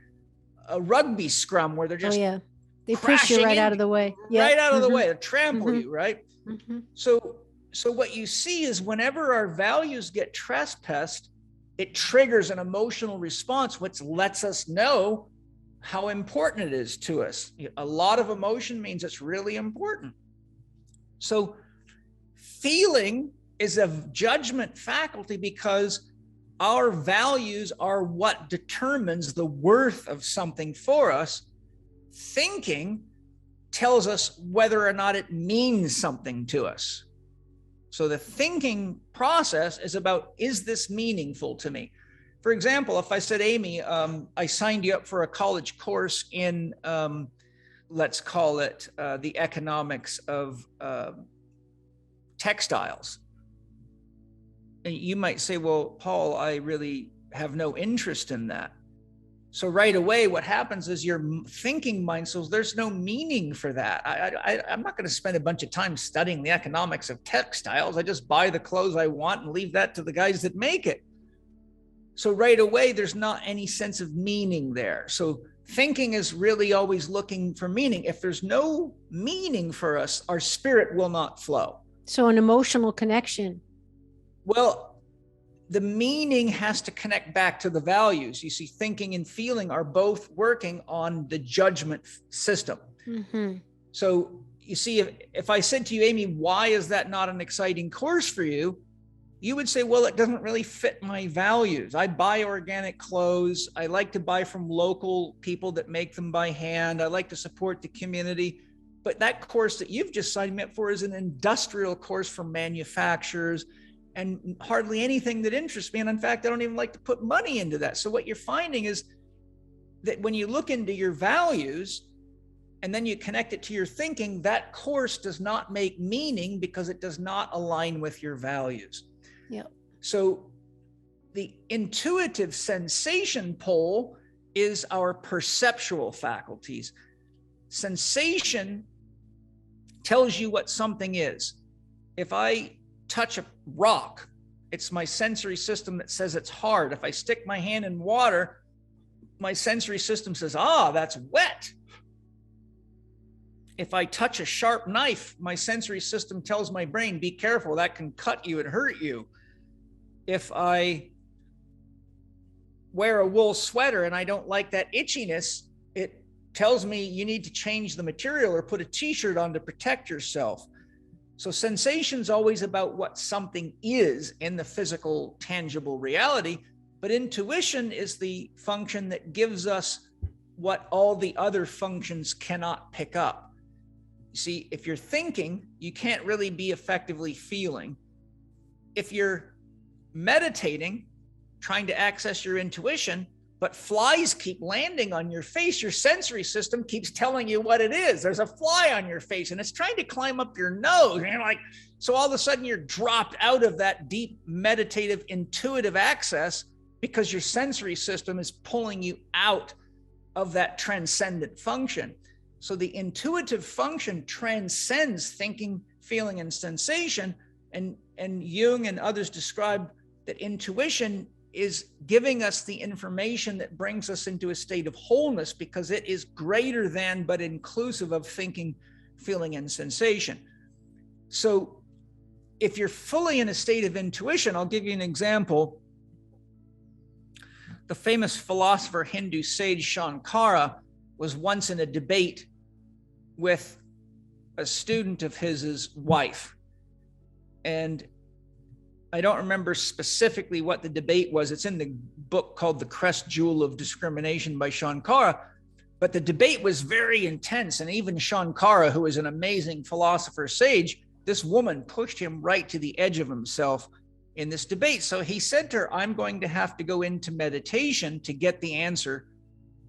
a rugby scrum where they're just they push you right out of the way. Right out of the way, to trample you, right? Mm-hmm. So what you see is whenever our values get trespassed, it triggers an emotional response, which lets us know how important it is to us. A lot of emotion means it's really important. So feeling is a judgment faculty because our values are what determines the worth of something for us. Thinking tells us whether or not it means something to us. So the thinking process is about, is this meaningful to me? For example, if I said, Amy, I signed you up for a college course in, let's call it the economics of textiles. And you might say, well, Paul, I really have no interest in that. So right away, what happens is your thinking mind says, there's no meaning for that. I'm not going to spend a bunch of time studying the economics of textiles. I just buy the clothes I want and leave that to the guys that make it. So right away, there's not any sense of meaning there. So thinking is really always looking for meaning. If there's no meaning for us, our spirit will not flow. So an emotional connection. Well, the meaning has to connect back to the values. You see, thinking and feeling are both working on the judgment system. Mm-hmm. So you see, if I said to you, Amy, why is that not an exciting course for you? You would say, well, it doesn't really fit my values. I buy organic clothes. I like to buy from local people that make them by hand. I like to support the community. But that course that you've just signed me up for is an industrial course for manufacturers and hardly anything that interests me. And in fact, I don't even like to put money into that. So what you're finding is that when you look into your values and then you connect it to your thinking, that course does not make meaning because it does not align with your values. Yeah. So the intuitive sensation pole is our perceptual faculties. Sensation tells you what something is. If I touch a rock, it's my sensory system that says it's hard. If I stick my hand in water, my sensory system says, that's wet. If I touch a sharp knife, my sensory system tells my brain, be careful, that can cut you and hurt you. If I wear a wool sweater and I don't like that itchiness, it tells me you need to change the material or put a t-shirt on to protect yourself. So sensation is always about what something is in the physical, tangible reality, but intuition is the function that gives us what all the other functions cannot pick up. You see, if you're thinking, you can't really be effectively feeling. If you're meditating, trying to access your intuition, but flies keep landing on your face, your sensory system keeps telling you what it is. There's a fly on your face and it's trying to climb up your nose. And you're like, so all of a sudden you're dropped out of that deep meditative intuitive access because your sensory system is pulling you out of that transcendent function. So the intuitive function transcends thinking, feeling, and sensation. And Jung and others describe that intuition is giving us the information that brings us into a state of wholeness because it is greater than but inclusive of thinking, feeling, and sensation. So if you're fully in a state of intuition, I'll give you an example. The famous philosopher Hindu sage Shankara was once in a debate with a student of his wife. And I don't remember specifically what the debate was. It's in the book called The Crest Jewel of Discrimination by Shankara. But the debate was very intense. And even Shankara, who is an amazing philosopher sage, this woman pushed him right to the edge of himself in this debate. So he said to her, I'm going to have to go into meditation to get the answer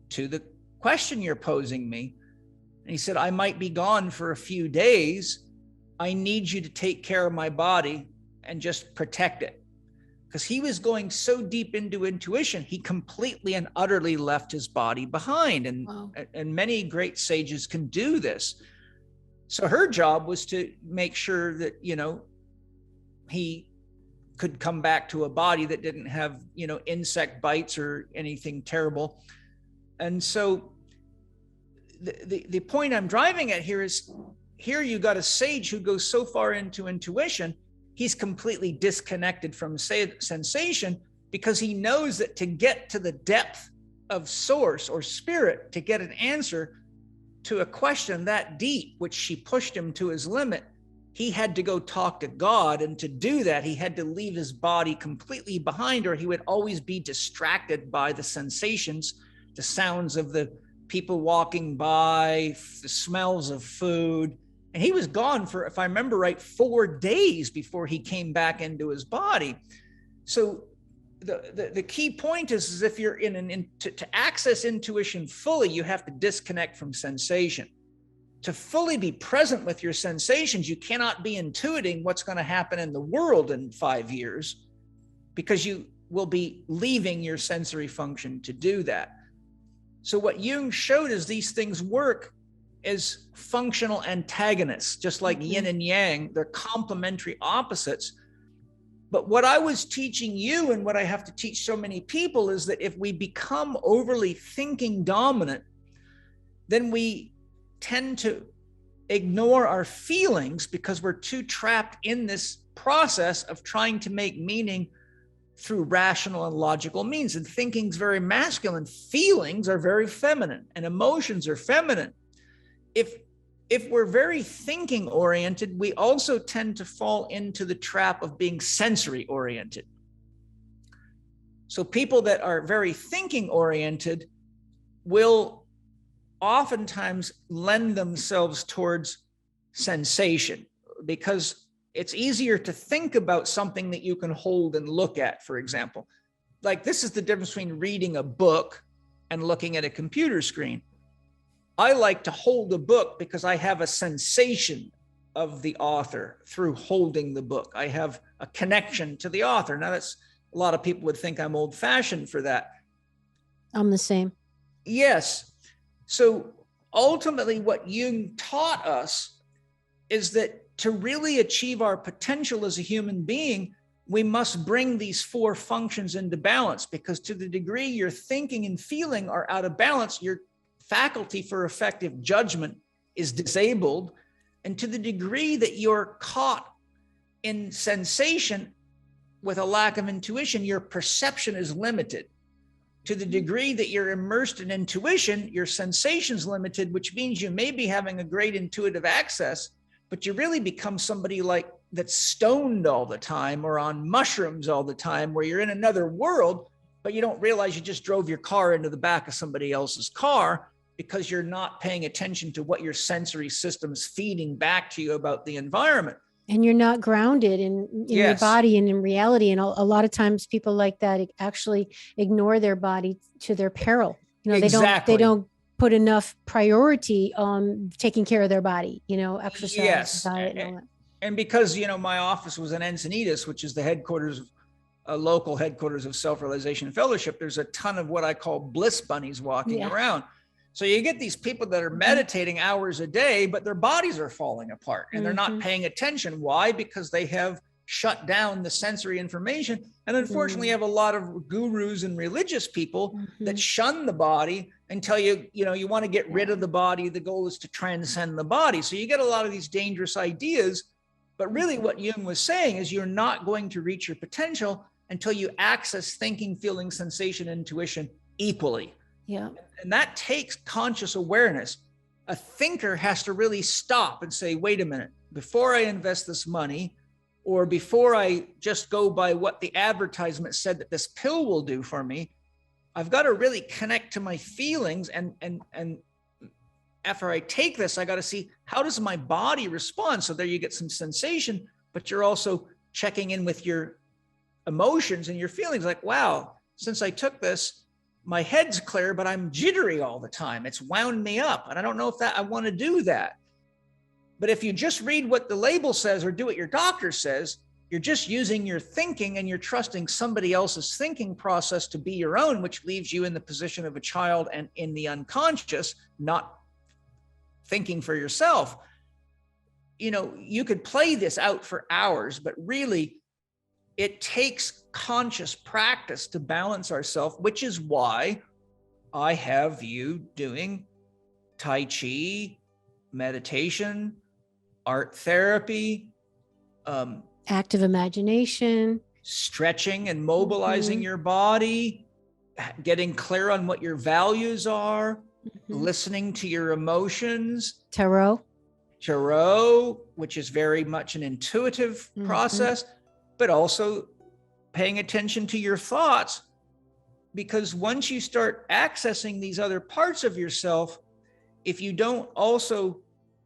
to the question you're posing me. And he said, I might be gone for a few days. I need you to take care of my body and just protect it. Because he was going so deep into intuition, he completely and utterly left his body behind. And, Wow. and many great sages can do this. So her job was to make sure that, he could come back to a body that didn't have, insect bites or anything terrible. And so the point I'm driving at here is, here you got a sage who goes so far into intuition, he's completely disconnected from sensation, because he knows that to get to the depth of source or spirit, to get an answer to a question that deep, which she pushed him to his limit, he had to go talk to God. And to do that, he had to leave his body completely behind, or he would always be distracted by the sensations, the sounds of the people walking by, the smells of food. And he was gone for, if I remember right, 4 days before he came back into his body. So the key point is if you're to access intuition fully, you have to disconnect from sensation. To fully be present with your sensations, you cannot be intuiting what's going to happen in the world in 5 years, because you will be leaving your sensory function to do that. So what Jung showed is these things work as functional antagonists, just like yin and yang. They're complementary opposites. But what I was teaching you, and what I have to teach so many people, is that if we become overly thinking dominant, then we tend to ignore our feelings, because we're too trapped in this process of trying to make meaning through rational and logical means. And thinking's very masculine. Feelings are very feminine, and emotions are feminine. If we're very thinking oriented, we also tend to fall into the trap of being sensory oriented. So people that are very thinking oriented will oftentimes lend themselves towards sensation, because it's easier to think about something that you can hold and look at, for example. Like, this is the difference between reading a book and looking at a computer screen. I like to hold a book because I have a sensation of the author through holding the book. I have a connection to the author. Now, that's, a lot of people would think I'm old-fashioned for that. I'm the same. Yes. So ultimately, what Jung taught us is that to really achieve our potential as a human being, we must bring these 4 functions into balance, because to the degree your thinking and feeling are out of balance, your faculty for effective judgment is disabled. And to the degree that you're caught in sensation with a lack of intuition, your perception is limited. To the degree that you're immersed in intuition, your sensation's limited, which means you may be having a great intuitive access, but you really become somebody like that's stoned all the time, or on mushrooms all the time, where you're in another world, but you don't realize you just drove your car into the back of somebody else's car, because you're not paying attention to what your sensory system's feeding back to you about the environment. And you're not grounded in your body and in reality. And a lot of times people like that actually ignore their body to their peril. They don't put enough priority on taking care of their body, exercise, diet, and all that. And because, my office was in Encinitas, which is the headquarters, local headquarters of Self-Realization Fellowship, there's a ton of what I call bliss bunnies walking around. So you get these people that are meditating hours a day, but their bodies are falling apart and they're not paying attention. Why? Because they have shut down the sensory information. And unfortunately, you have a lot of gurus and religious people that shun the body and tell you, you want to get rid of the body. The goal is to transcend the body. So you get a lot of these dangerous ideas. But really what Jung was saying is, you're not going to reach your potential until you access thinking, feeling, sensation, intuition equally. Yeah. And that takes conscious awareness. A thinker has to really stop and say, wait a minute, before I invest this money, or before I just go by what the advertisement said that this pill will do for me, I've got to really connect to my feelings. And after I take this, I got to see, how does my body respond? So there you get some sensation, but you're also checking in with your emotions and your feelings. Like, wow, since I took this, my head's clear, but I'm jittery all the time. It's wound me up. And I don't know if I want to do that. But if you just read what the label says or do what your doctor says, you're just using your thinking, and you're trusting somebody else's thinking process to be your own, which leaves you in the position of a child and in the unconscious, not thinking for yourself. you could play this out for hours, but really it takes conscious practice to balance ourselves, which is why I have you doing Tai Chi, meditation, art therapy, active imagination, stretching and mobilizing your body, getting clear on what your values are, listening to your emotions. tarot, which is very much an intuitive process, but also paying attention to your thoughts. Because once you start accessing these other parts of yourself, if you don't also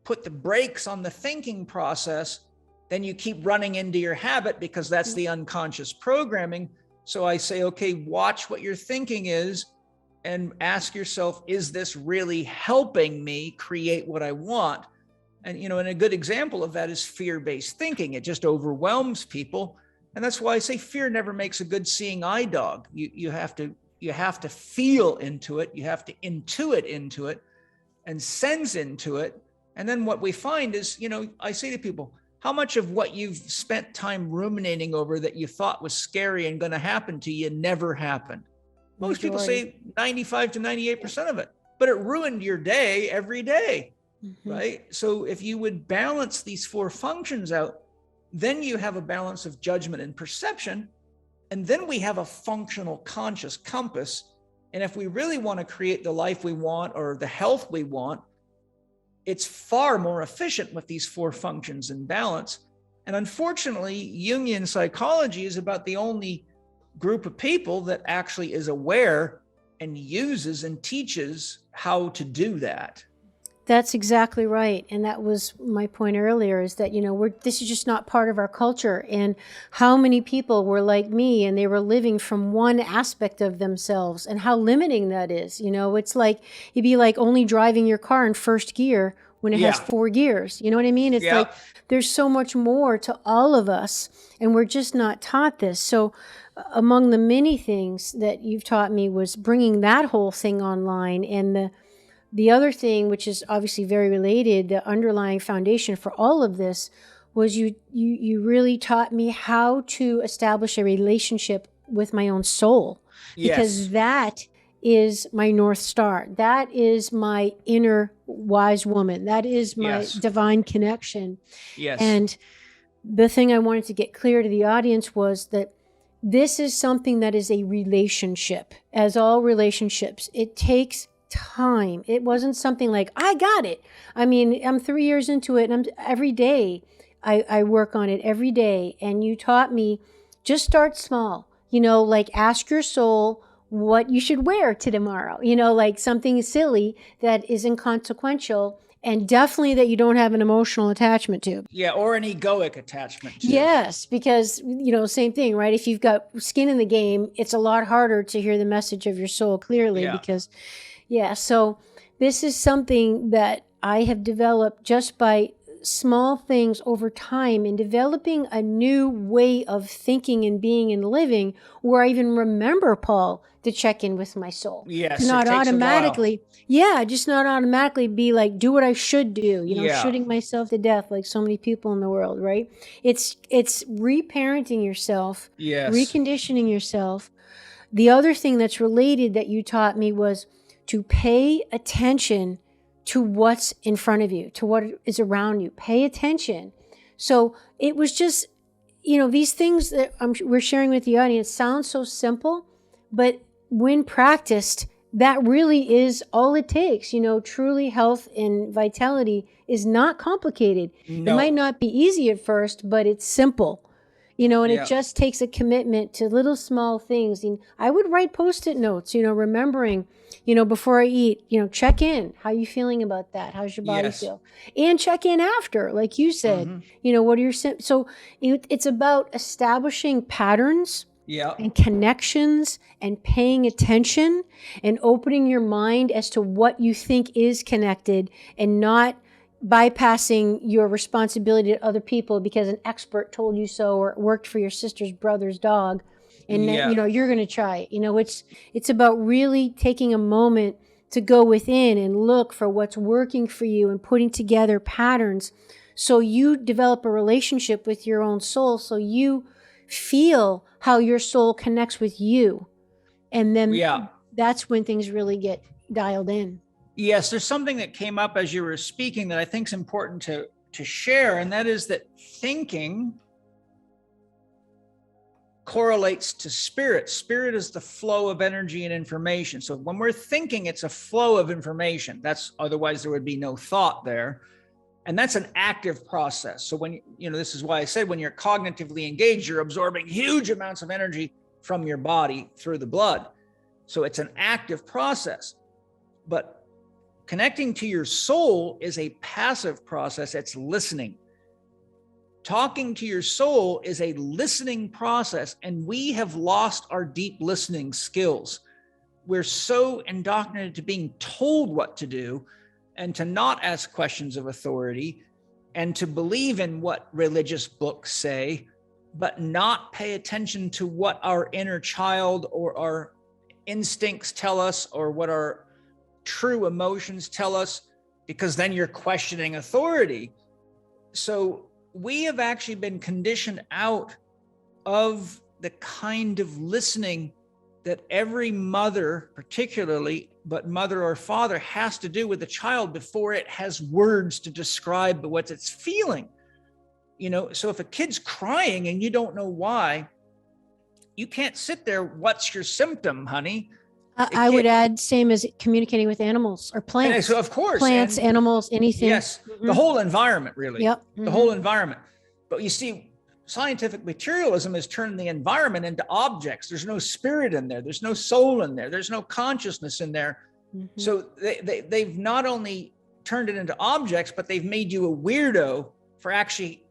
put the brakes on the thinking process, then you keep running into your habit, because that's the unconscious programming. So I say, okay, watch what your thinking is and ask yourself, is this really helping me create what I want? And, and a good example of that is fear-based thinking. It just overwhelms people. And that's why I say fear never makes a good seeing eye dog. You have to feel into it. You have to intuit into it and sense into it. And then what we find is, I say to people, how much of what you've spent time ruminating over that you thought was scary and going to happen to you never happened? Most people say 95 to 98% of it, but it ruined your day every day, right? So if you would balance these four functions out, then you have a balance of judgment and perception. And then we have a functional conscious compass. And if we really want to create the life we want or the health we want, it's far more efficient with these four functions in balance. And unfortunately, Jungian psychology is about the only group of people that actually is aware and uses and teaches how to do that. That's exactly right. And that was my point earlier, is that, this is just not part of our culture. And how many people were like me and they were living from one aspect of themselves, and how limiting that is. It's like, it'd be like only driving your car in first gear when it has 4 gears. You know what I mean? It's like, there's so much more to all of us, and we're just not taught this. So among the many things that you've taught me was bringing that whole thing online. And the other thing, which is obviously very related, the underlying foundation for all of this, was you really taught me how to establish a relationship with my own soul. Because that is my North Star. That is my inner wise woman. That is my divine connection. And the thing I wanted to get clear to the audience was that this is something that is a relationship. As all relationships, it takes time. It wasn't something like, I got it. I mean, I'm 3 years into it, and every day I work on it every day. And you taught me, just start small, like ask your soul what you should wear to tomorrow, like something silly that is inconsequential, and definitely that you don't have an emotional attachment to. Yeah, or an egoic attachment to. Yes, because, same thing, right? If you've got skin in the game, it's a lot harder to hear the message of your soul clearly because... Yeah, so this is something that I have developed just by small things over time, and developing a new way of thinking and being and living, where I even remember, Paul, to check in with my soul. Yes, to not it takes automatically, just not automatically be like, do what I should do, shooting myself to death like so many people in the world, right? It's reparenting yourself, reconditioning yourself. The other thing that's related that you taught me was to pay attention to what's in front of you, to what is around you. Pay attention. So it was just, these things that we're sharing with the audience sound so simple, but when practiced, that really is all it takes. Truly health and vitality is not complicated. No. It might not be easy at first, but it's simple. And it just takes a commitment to little small things. And I would write Post-it notes, remembering, before I eat, check in. How are you feeling about that? How's your body feel? And check in after, like you said, what are your symptoms? So it's about establishing patterns and connections and paying attention and opening your mind as to what you think is connected, and not bypassing your responsibility to other people because an expert told you so, or it worked for your sister's brother's dog, and then, you're going to try it. It's about really taking a moment to go within and look for what's working for you, and putting together patterns So you develop a relationship with your own soul. So you feel how your soul connects with you. And then that's when things really get dialed in. Yes, there's something that came up as you were speaking that I think is important to share, and that is that thinking correlates to spirit. Spirit is the flow of energy and information. So when we're thinking, it's a flow of information. Otherwise there would be no thought there. And that's an active process. So when, this is why I said when you're cognitively engaged, you're absorbing huge amounts of energy from your body through the blood. So it's an active process. But connecting to your soul is a passive process. It's listening. Talking to your soul is a listening process, and we have lost our deep listening skills. We're so indoctrinated to being told what to do and to not ask questions of authority and to believe in what religious books say, but not pay attention to what our inner child or our instincts tell us or what our true emotions tell us, because then you're questioning authority. So we have actually been conditioned out of the kind of listening that every mother, particularly, but mother or father, has to do with a child before it has words to describe what it's feeling. So if a kid's crying and you don't know why, you can't sit there, what's your symptom, honey? I would add same as communicating with animals or plants. So of course. Plants, animals, anything. Yes, the whole environment, really. Yep. The whole environment. But you see, scientific materialism has turned the environment into objects. There's no spirit in there. There's no soul in there. There's no consciousness in there. So they've not only turned it into objects, but they've made you a weirdo for actually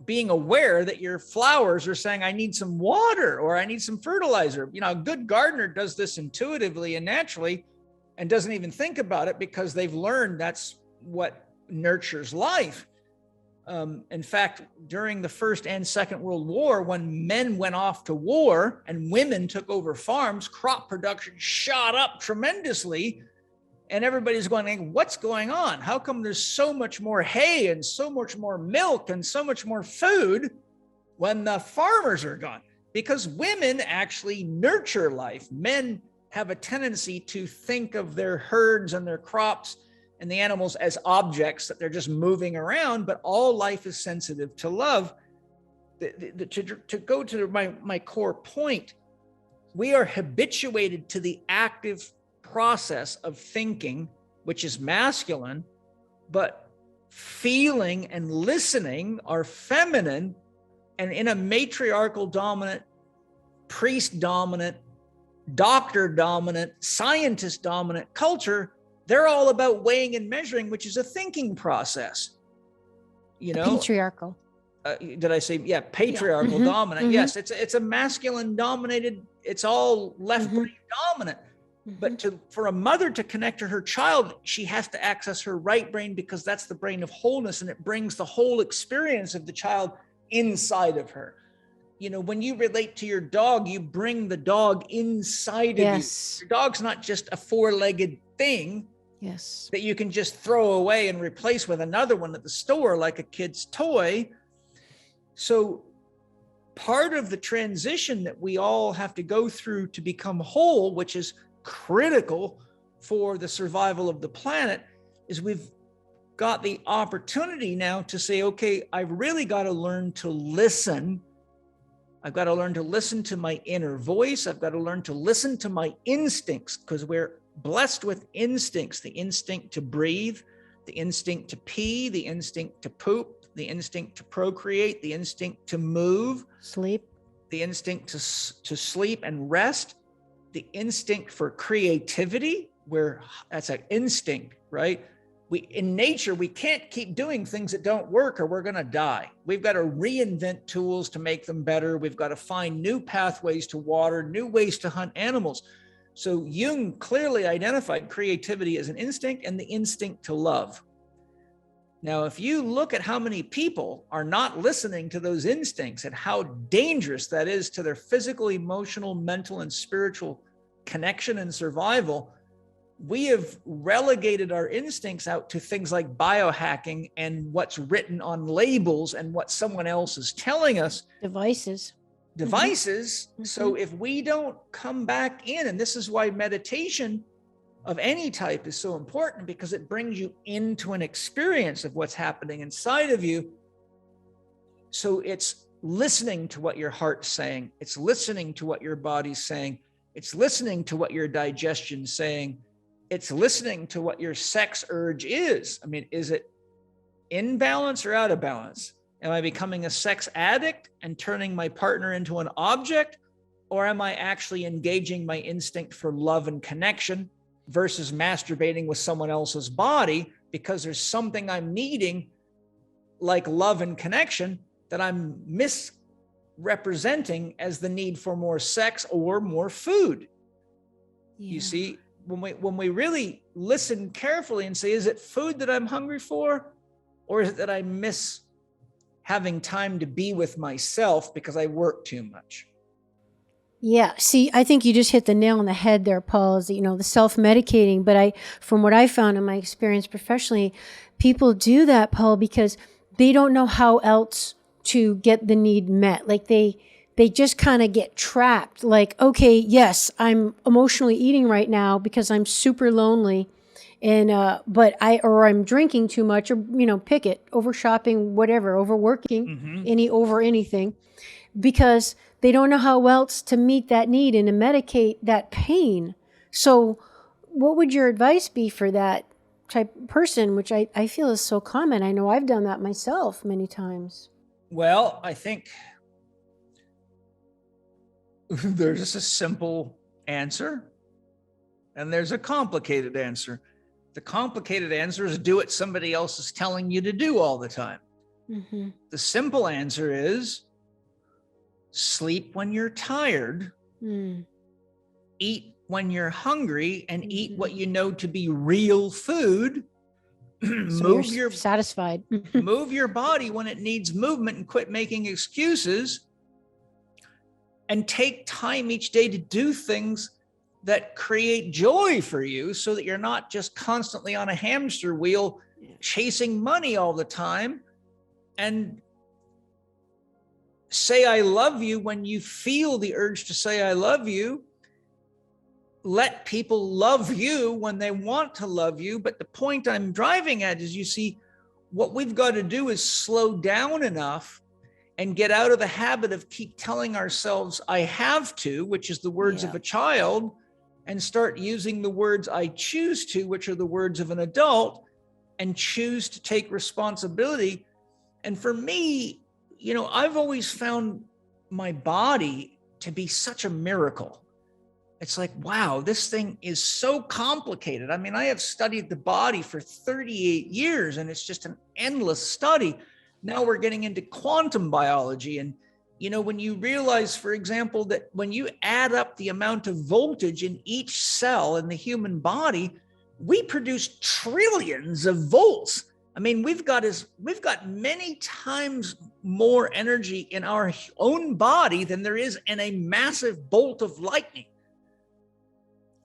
being aware that your flowers are saying, I need some water or I need some fertilizer. A good gardener does this intuitively and naturally and doesn't even think about it because they've learned that's what nurtures life. In fact, during the First and Second World War, when men went off to war and women took over farms, crop production shot up tremendously. And everybody's going, what's going on? How come there's so much more hay and so much more milk and so much more food when the farmers are gone? Because women actually nurture life. Men have a tendency to think of their herds and their crops and the animals as objects that they're just moving around, but all life is sensitive to love. To go to my core point, we are habituated to the active process of thinking, which is masculine, but feeling and listening are feminine. And in a matriarchal dominant, priest dominant, doctor dominant, scientist dominant culture, they're all about weighing and measuring, which is a thinking process. Patriarchal. Did I say, patriarchal dominant? Yes, it's a masculine dominated, it's all left brain dominant. But for a mother to connect to her child, she has to access her right brain because that's the brain of wholeness, and it brings the whole experience of the child inside of her. When you relate to your dog, you bring the dog inside of you. Your dog's not just a four-legged thing that you can just throw away and replace with another one at the store like a kid's toy. So part of the transition that we all have to go through to become whole, which is critical for the survival of the planet, is we've got the opportunity now to say, okay, I've really got to learn to listen. I've got to learn to listen to my inner voice. I've got to learn to listen to my instincts, because we're blessed with instincts, the instinct to breathe, the instinct to pee, the instinct to poop, the instinct to procreate, the instinct to move, sleep, the instinct to sleep and rest, the instinct for creativity, where that's an instinct, right? In nature, we can't keep doing things that don't work or we're going to die. We've got to reinvent tools to make them better. We've got to find new pathways to water, new ways to hunt animals. So Jung clearly identified creativity as an instinct and the instinct to love. Now, if you look at how many people are not listening to those instincts and how dangerous that is to their physical, emotional, mental, and spiritual connection and survival, we have relegated our instincts out to things like biohacking and what's written on labels and what someone else is telling us. Devices. Mm-hmm. So if we don't come back in, and this is why meditation of any type is so important, because it brings you into an experience of what's happening inside of you. So it's listening to what your heart's saying. It's listening to what your body's saying. It's listening to what your digestion's saying. It's listening to what your sex urge is. I mean, is it in balance or out of balance? Am I becoming a sex addict and turning my partner into an object? Or am I actually engaging my instinct for love and connection versus masturbating with someone else's body because there's something I'm needing, like love and connection, that I'm misrepresenting as the need for more sex or more food? Yeah. You see, when we really listen carefully and say, is it food that I'm hungry for? Or is it that I miss having time to be with myself because I work too much? Yeah. See, I think you just hit the nail on the head there, Paul, is, the self-medicating. But from what I found in my experience professionally, people do that, Paul, because they don't know how else to get the need met. Like they just kind of get trapped. Like, okay, yes, I'm emotionally eating right now because I'm super lonely, and but I'm drinking too much, or pick it, over shopping, whatever, overworking, anything, because they don't know how else to meet that need and to medicate that pain. So, what would your advice be for that type of person, which I feel is so common? I know I've done that myself many times. Well, I think there's a simple answer and there's a complicated answer. The complicated answer is do what somebody else is telling you to do all the time. Mm-hmm. The simple answer is sleep when you're tired, eat when you're hungry, and eat what you know to be real food. So you're satisfied. Move your body when it needs movement and quit making excuses. And take time each day to do things that create joy for you, so that you're not just constantly on a hamster wheel chasing money all the time. And say I love you when you feel the urge to say I love you. Let people love you when they want to love you. But the point I'm driving at is, you see, what we've got to do is slow down enough and get out of the habit of keep telling ourselves, I have to, which is the words of a child, and start using the words I choose to, which are the words of an adult, and choose to take responsibility. And for me, I've always found my body to be such a miracle. It's like, wow, this thing is so complicated. I mean, I have studied the body for 38 years, and it's just an endless study. Now we're getting into quantum biology. And, when you realize, for example, that when you add up the amount of voltage in each cell in the human body, we produce trillions of volts. I mean, we've got many times more energy in our own body than there is in a massive bolt of lightning.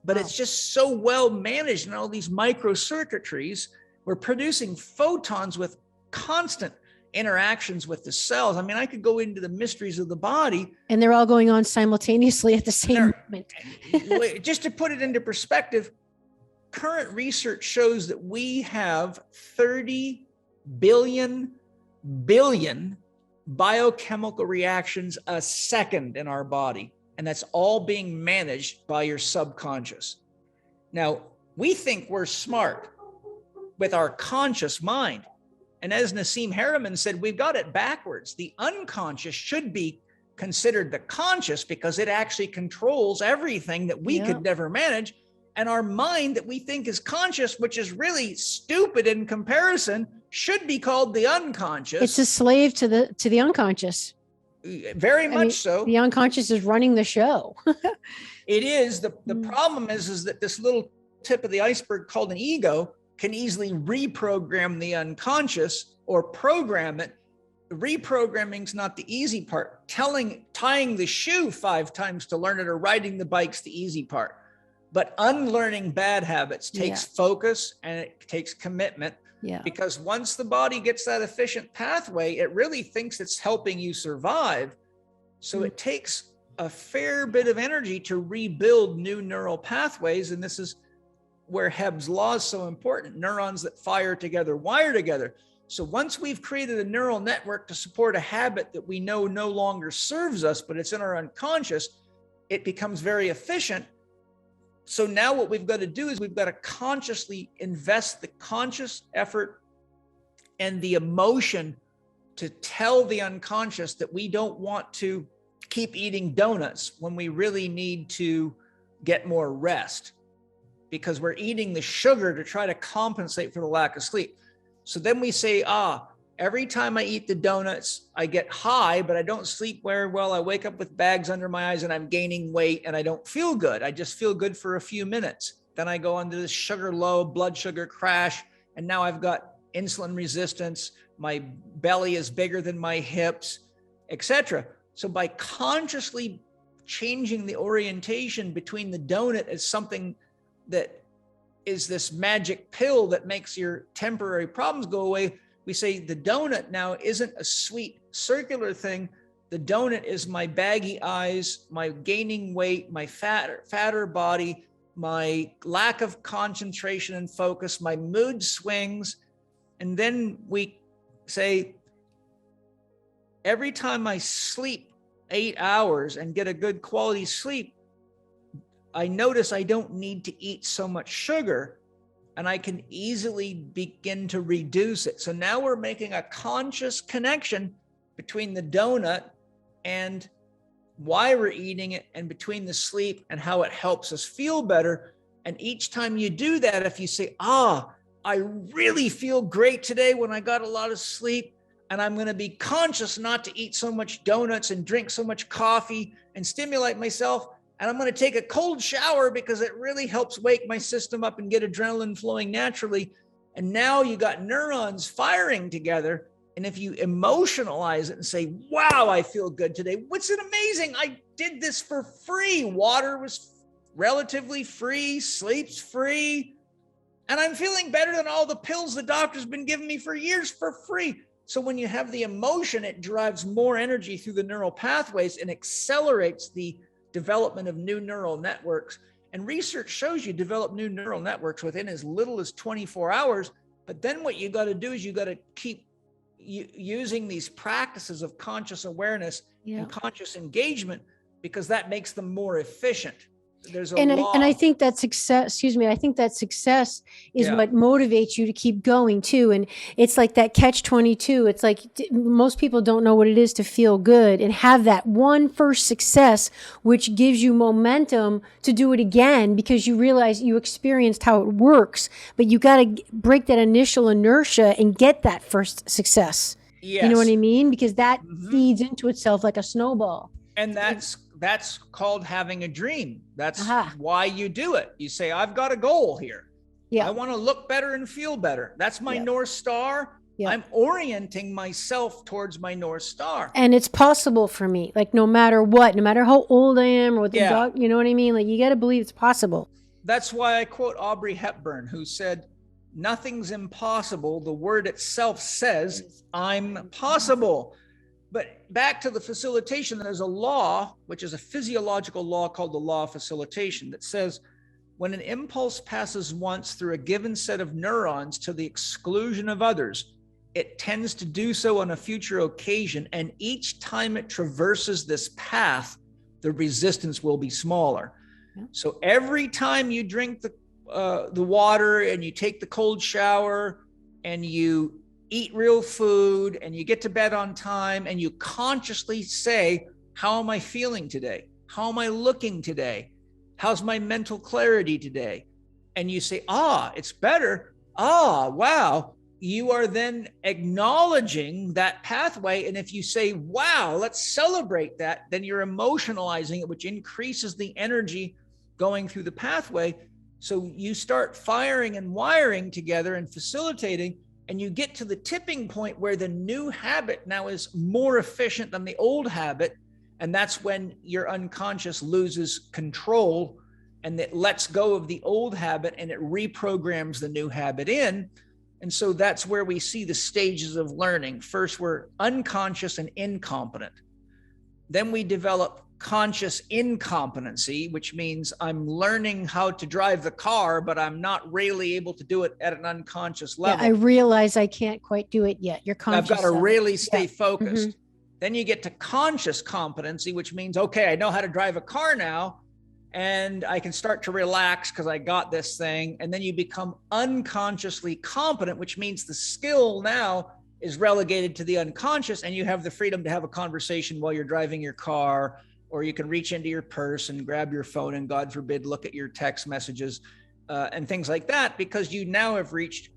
But It's just so well managed in all these microcircuitries. We're producing photons with constant interactions with the cells. I mean, I could go into the mysteries of the body. And they're all going on simultaneously at the same moment. Just to put it into perspective, current research shows that we have 30 billion biochemical reactions a second in our body. And that's all being managed by your subconscious. Now, we think we're smart with our conscious mind. And as Nassim Haramein said, we've got it backwards. The unconscious should be considered the conscious, because it actually controls everything that we could never manage. And our mind that we think is conscious, which is really stupid in comparison, should be called the unconscious. It's a slave to the unconscious. Very much so. The unconscious is running the show. It is. The problem is that this little tip of the iceberg called an ego can easily reprogram the unconscious or program it. Reprogramming's not the easy part. Tying the shoe 5 times to learn it, or riding the bike's the easy part. But unlearning bad habits takes Yeah. focus and it takes commitment. Yeah. Because once the body gets that efficient pathway, it really thinks it's helping you survive. So it takes a fair bit of energy to rebuild new neural pathways. And this is where Hebb's law is so important. Neurons that fire together wire together. So once we've created a neural network to support a habit that we know no longer serves us, but it's in our unconscious, it becomes very efficient. So now what we've got to do is we've got to consciously invest the conscious effort and the emotion to tell the unconscious that we don't want to keep eating donuts when we really need to get more rest, because we're eating the sugar to try to compensate for the lack of sleep. So then we say, every time I eat the donuts, I get high, but I don't sleep very well. I wake up with bags under my eyes and I'm gaining weight and I don't feel good. I just feel good for a few minutes. Then I go into this sugar low, blood sugar crash. And now I've got insulin resistance. My belly is bigger than my hips, etc. So by consciously changing the orientation between the donut as something that is this magic pill that makes your temporary problems go away, we say the donut now isn't a sweet circular thing. The donut is my baggy eyes, my gaining weight, my fatter body, my lack of concentration and focus, my mood swings. And then we say, every time I sleep 8 hours and get a good quality sleep, I notice I don't need to eat so much sugar, and I can easily begin to reduce it. So now we're making a conscious connection between the donut and why we're eating it, and between the sleep and how it helps us feel better. And each time you do that, if you say, I really feel great today when I got a lot of sleep, and I'm going to be conscious not to eat so much donuts and drink so much coffee and stimulate myself. And I'm going to take a cold shower because it really helps wake my system up and get adrenaline flowing naturally. And now you got neurons firing together. And if you emotionalize it and say, wow, I feel good today. What's it amazing? I did this for free. Water was relatively free, sleep's free. And I'm feeling better than all the pills the doctor's been giving me for years for free. So when you have the emotion, it drives more energy through the neural pathways and accelerates the development of new neural networks. And research shows you develop new neural networks within as little as 24 hours. But then what you got to do is you got to keep using these practices of conscious awareness and conscious engagement, because that makes them more efficient. There's a law. And I think that success, I think that success is what motivates you to keep going too. And it's like that catch-22. It's like most people don't know what it is to feel good and have that one first success, which gives you momentum to do it again, because you realize you experienced how it works, but you got to break that initial inertia and get that first success. Yes. You know what I mean? Because that feeds into itself like a snowball. And that's called having a dream. That's why you do it. You say, I've got a goal here. I want to look better and feel better. That's my North Star. I'm orienting myself towards my North Star. And it's possible for me, like no matter what, no matter how old I am or what the dog, you know what I mean? Like you got to believe it's possible. That's why I quote Audrey Hepburn, who said, nothing's impossible. The word itself says, I'm possible. But back to the facilitation, there's a law, which is a physiological law called the law of facilitation, that says when an impulse passes once through a given set of neurons to the exclusion of others, it tends to do so on a future occasion. And each time it traverses this path, the resistance will be smaller. So every time you drink the water and you take the cold shower and you eat real food and you get to bed on time and you consciously say, how am I feeling today? How am I looking today? How's my mental clarity today? And you say, it's better. Wow. You are then acknowledging that pathway. And if you say, wow, let's celebrate that, then you're emotionalizing it, which increases the energy going through the pathway. So you start firing and wiring together and facilitating. And you get to the tipping point where the new habit now is more efficient than the old habit. And that's when your unconscious loses control and it lets go of the old habit and it reprograms the new habit in. And so that's where we see the stages of learning. First, we're unconscious and incompetent. Then we develop conscious incompetency, which means I'm learning how to drive the car, but I'm not really able to do it at an unconscious level. Yeah, I realize I can't quite do it yet. You're conscious. I've got to really stay Yeah. focused. Mhm. Then you get to conscious competency, which means, okay, I know how to drive a car now, and I can start to relax because I got this thing. And then you become unconsciously competent, which means the skill now is relegated to the unconscious, and you have the freedom to have a conversation while you're driving your car, or you can reach into your purse and grab your phone and, God forbid, look at your text messages and things like that, because you now have reached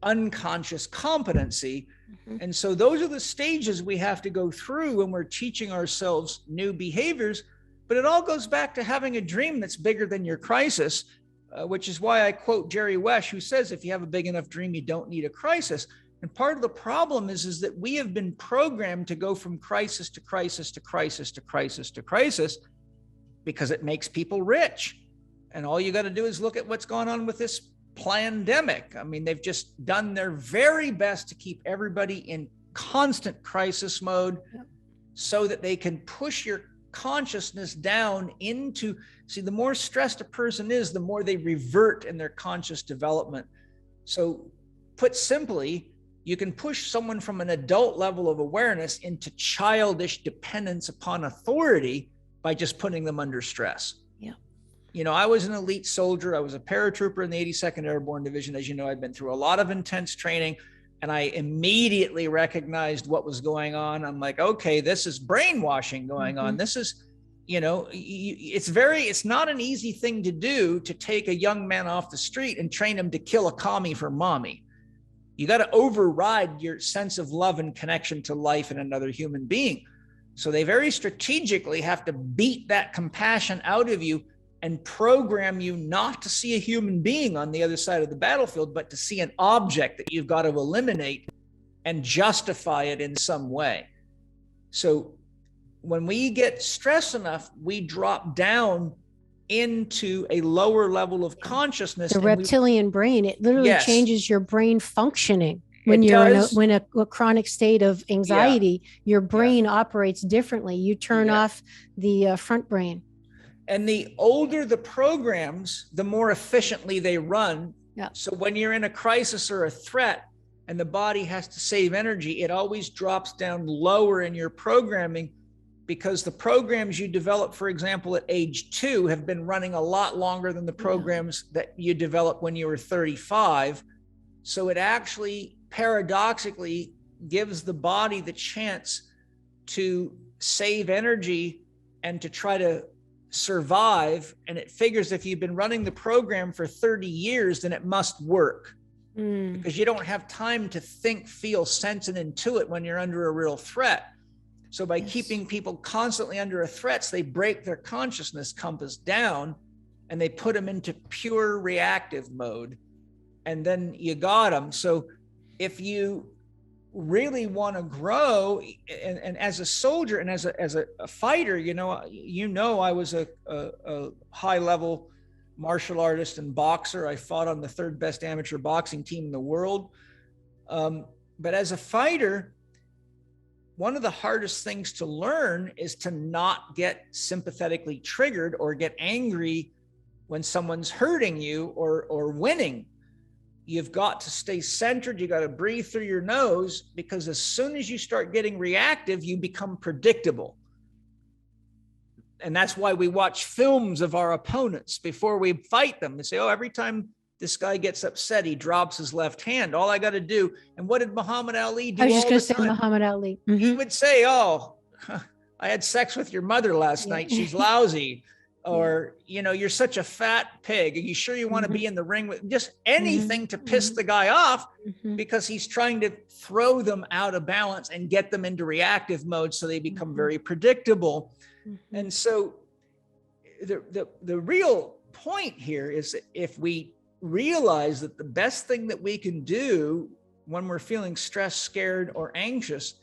unconscious competency. Mhm. And so those are the stages we have to go through when we're teaching ourselves new behaviors. But it all goes back to having a dream that's bigger than your crisis, which is why I quote Jerry Wesh, who says, if you have a big enough dream, you don't need a crisis. And part of the problem is that we have been programmed to go from crisis to crisis to crisis to crisis to crisis because it makes people rich. And all you got to do is look at what's going on with this pandemic. I mean, they've just done their very best to keep everybody in constant crisis mode so that they can push your consciousness down into, see, the more stressed a person is, the more they revert in their conscious development. So put simply, you can push someone from an adult level of awareness into childish dependence upon authority by just putting them under stress. Yeah. You know, I was an elite soldier. I was a paratrooper in the 82nd Airborne Division. As you know, I'd been through a lot of intense training, and I immediately recognized what was going on. I'm like, okay, this is brainwashing going on. This is, you know, it's not an easy thing to do, to take a young man off the street and train him to kill a commie for mommy. You got to override your sense of love and connection to life and another human being. So they very strategically have to beat that compassion out of you and program you not to see a human being on the other side of the battlefield, but to see an object that you've got to eliminate and justify it in some way. So when we get stressed enough, we drop down into a lower level of consciousness. The reptilian brain, it literally Yes. changes your brain functioning. When It you're does. in a chronic state of anxiety, your brain operates differently. You turn off the front brain. And the older the programs, the more efficiently they run. Yeah. So when you're in a crisis or a threat and the body has to save energy, it always drops down lower in your programming, because the programs you develop, for example, at age 2 have been running a lot longer than the programs that you developed when you were 35. So it actually paradoxically gives the body the chance to save energy and to try to survive. And it figures if you've been running the program for 30 years, then it must work, because you don't have time to think, feel, sense, and intuit when you're under a real threat. So by keeping people constantly under a threat, they break their consciousness compass down and they put them into pure reactive mode. And then you got them. So if you really want to grow, and as a soldier and as a fighter, I was a high level martial artist and boxer. I fought on the 3rd best amateur boxing team in the world. But as a fighter, one of the hardest things to learn is to not get sympathetically triggered or get angry when someone's hurting you or winning. You've got to stay centered. You got to breathe through your nose, because as soon as you start getting reactive, you become predictable. And that's why we watch films of our opponents before we fight them. They say, oh, every time this guy gets upset, he drops his left hand. All I got to do. And what did Muhammad Ali do? I was just going to say time? Muhammad Ali. He would say, oh, I had sex with your mother last night. She's lousy. Or, you're such a fat pig. Are you sure you want to be in the ring with just anything to piss the guy off, because he's trying to throw them out of balance and get them into reactive mode so they become very predictable. And so the real point here is that if we realize that the best thing that we can do when we're feeling stressed, scared, or anxious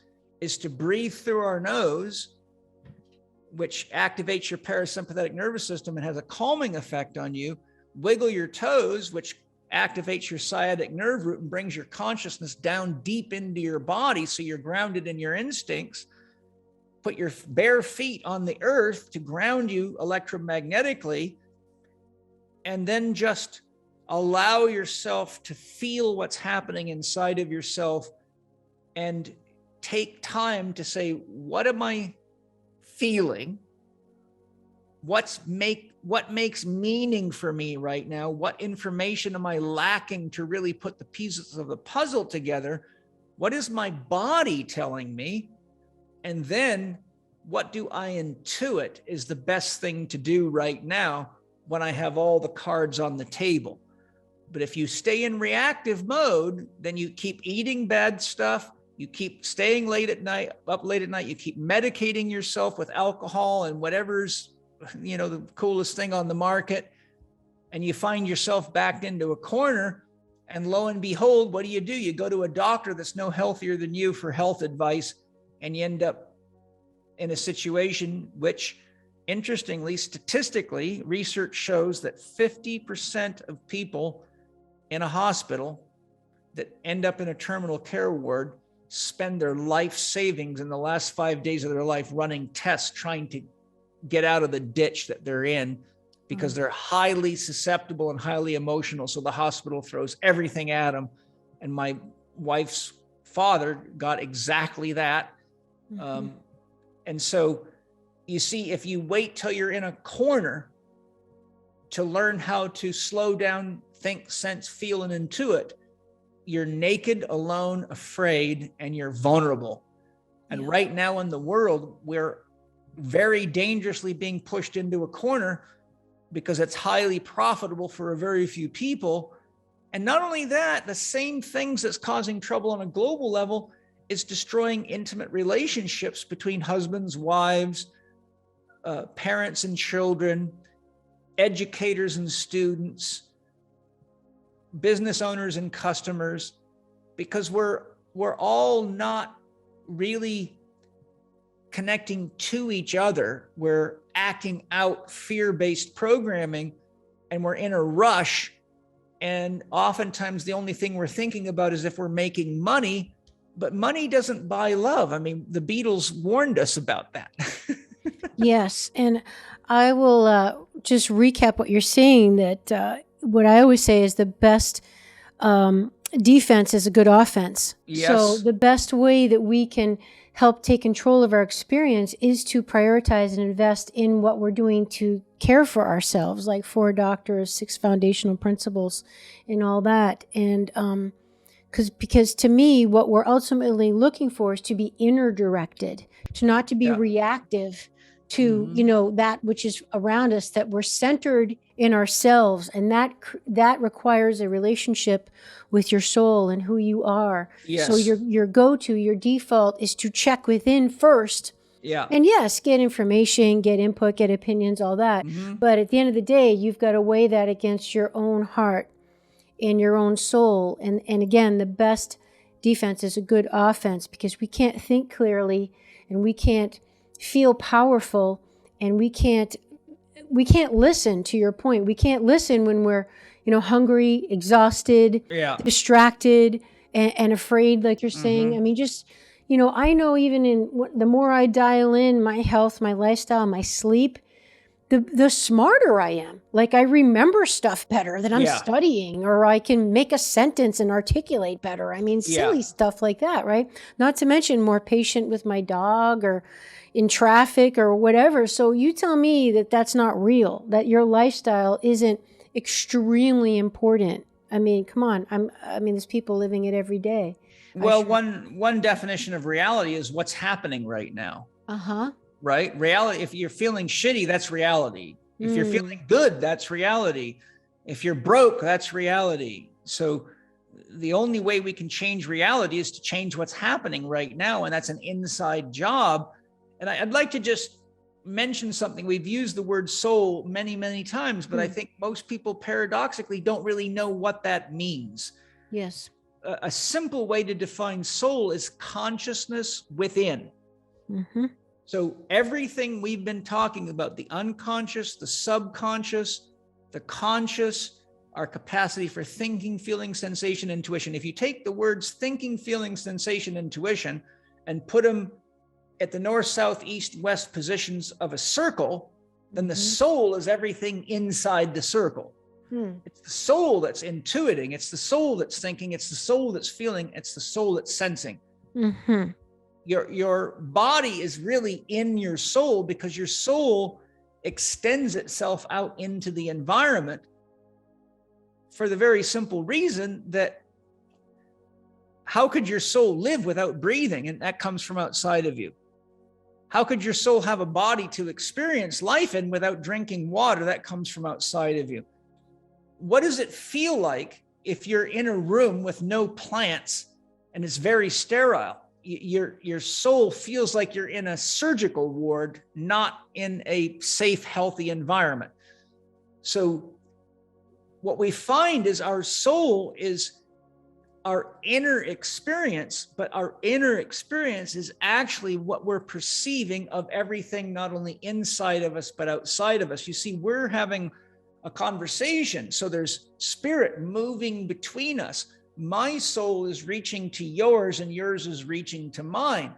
is to breathe through our nose, which activates your parasympathetic nervous system and has a calming effect on you. Wiggle your toes, which activates your sciatic nerve root and brings your consciousness down deep into your body so you're grounded in your instincts. Put your bare feet on the earth to ground you electromagnetically, and then just allow yourself to feel what's happening inside of yourself and take time to say, what am I feeling? What makes meaning for me right now? What information am I lacking to really put the pieces of the puzzle together? What is my body telling me? And then what do I intuit is the best thing to do right now when I have all the cards on the table. But if you stay in reactive mode, then you keep eating bad stuff. You keep staying up late at night. You keep medicating yourself with alcohol and whatever's, the coolest thing on the market. And you find yourself backed into a corner. And lo and behold, what do? You go to a doctor that's no healthier than you for health advice. And you end up in a situation which, interestingly, statistically, research shows that 50% of people in a hospital that end up in a terminal care ward spend their life savings in the last 5 days of their life running tests, trying to get out of the ditch that they're in, because they're highly susceptible and highly emotional. So the hospital throws everything at them. And my wife's father got exactly that. And so you see, if you wait till you're in a corner to learn how to slow down, think, sense, feel, and intuit, you're naked, alone, afraid, and you're vulnerable. And right now in the world, we're very dangerously being pushed into a corner because it's highly profitable for a very few people. And not only that, the same things that's causing trouble on a global level is destroying intimate relationships between husbands, wives, parents and children, educators and students, business owners and customers, because we're all not really connecting to each other. We're acting out fear-based programming, and we're in a rush. And oftentimes the only thing we're thinking about is if we're making money, but money doesn't buy love. I mean, the Beatles warned us about that. Yes. And I will just recap what you're saying, that what I always say is the best defense is a good offense. Yes. So the best way that we can help take control of our experience is to prioritize and invest in what we're doing to care for ourselves, like 4 doctors, 6 foundational principles, and all that. And because to me, what we're ultimately looking for is to be inner directed, to not to be reactive to, that which is around us, that we're centered in ourselves. And that requires a relationship with your soul and who you are. Yes. So your go-to, your default is to check within first. Yeah. And yes, get information, get input, get opinions, all that. But at the end of the day, you've got to weigh that against your own heart and your own soul. And again, the best defense is a good offense, because we can't think clearly, and we can't feel powerful, and we can't listen, to your point. We can't listen when we're, hungry, exhausted, distracted, and afraid, like you're saying. I mean, just, I know even the more I dial in my health, my lifestyle, my sleep, the smarter I am. Like, I remember stuff better that I'm studying, or I can make a sentence and articulate better. I mean, silly stuff like that, right? Not to mention more patient with my dog, or in traffic, or whatever. So you tell me that that's not real, that your lifestyle isn't extremely important. I mean, come on. There's people living it every day. Well, one definition of reality is what's happening right now. Right? Reality. If you're feeling shitty, that's reality. If you're feeling good, that's reality. If you're broke, that's reality. So the only way we can change reality is to change what's happening right now. And that's an inside job. And I'd like to just mention something. We've used the word soul many, many times, but I think most people paradoxically don't really know what that means. Yes. A simple way to define soul is consciousness within. So everything we've been talking about, the unconscious, the subconscious, the conscious, our capacity for thinking, feeling, sensation, intuition. If you take the words thinking, feeling, sensation, intuition, and put them at the north, south, east, west positions of a circle, then the soul is everything inside the circle. It's the soul that's intuiting. It's the soul that's thinking. It's the soul that's feeling. It's the soul that's sensing. Your body is really in your soul, because your soul extends itself out into the environment for the very simple reason that how could your soul live without breathing? And that comes from outside of you. How could your soul have a body to experience life in without drinking water? That comes from outside of you. What does it feel like if you're in a room with no plants and it's very sterile? Your soul feels like you're in a surgical ward, not in a safe, healthy environment. So what we find is our soul is our inner experience, but our inner experience is actually what we're perceiving of everything, not only inside of us, but outside of us. You see, we're having a conversation. So there's spirit moving between us. My soul is reaching to yours and yours is reaching to mine.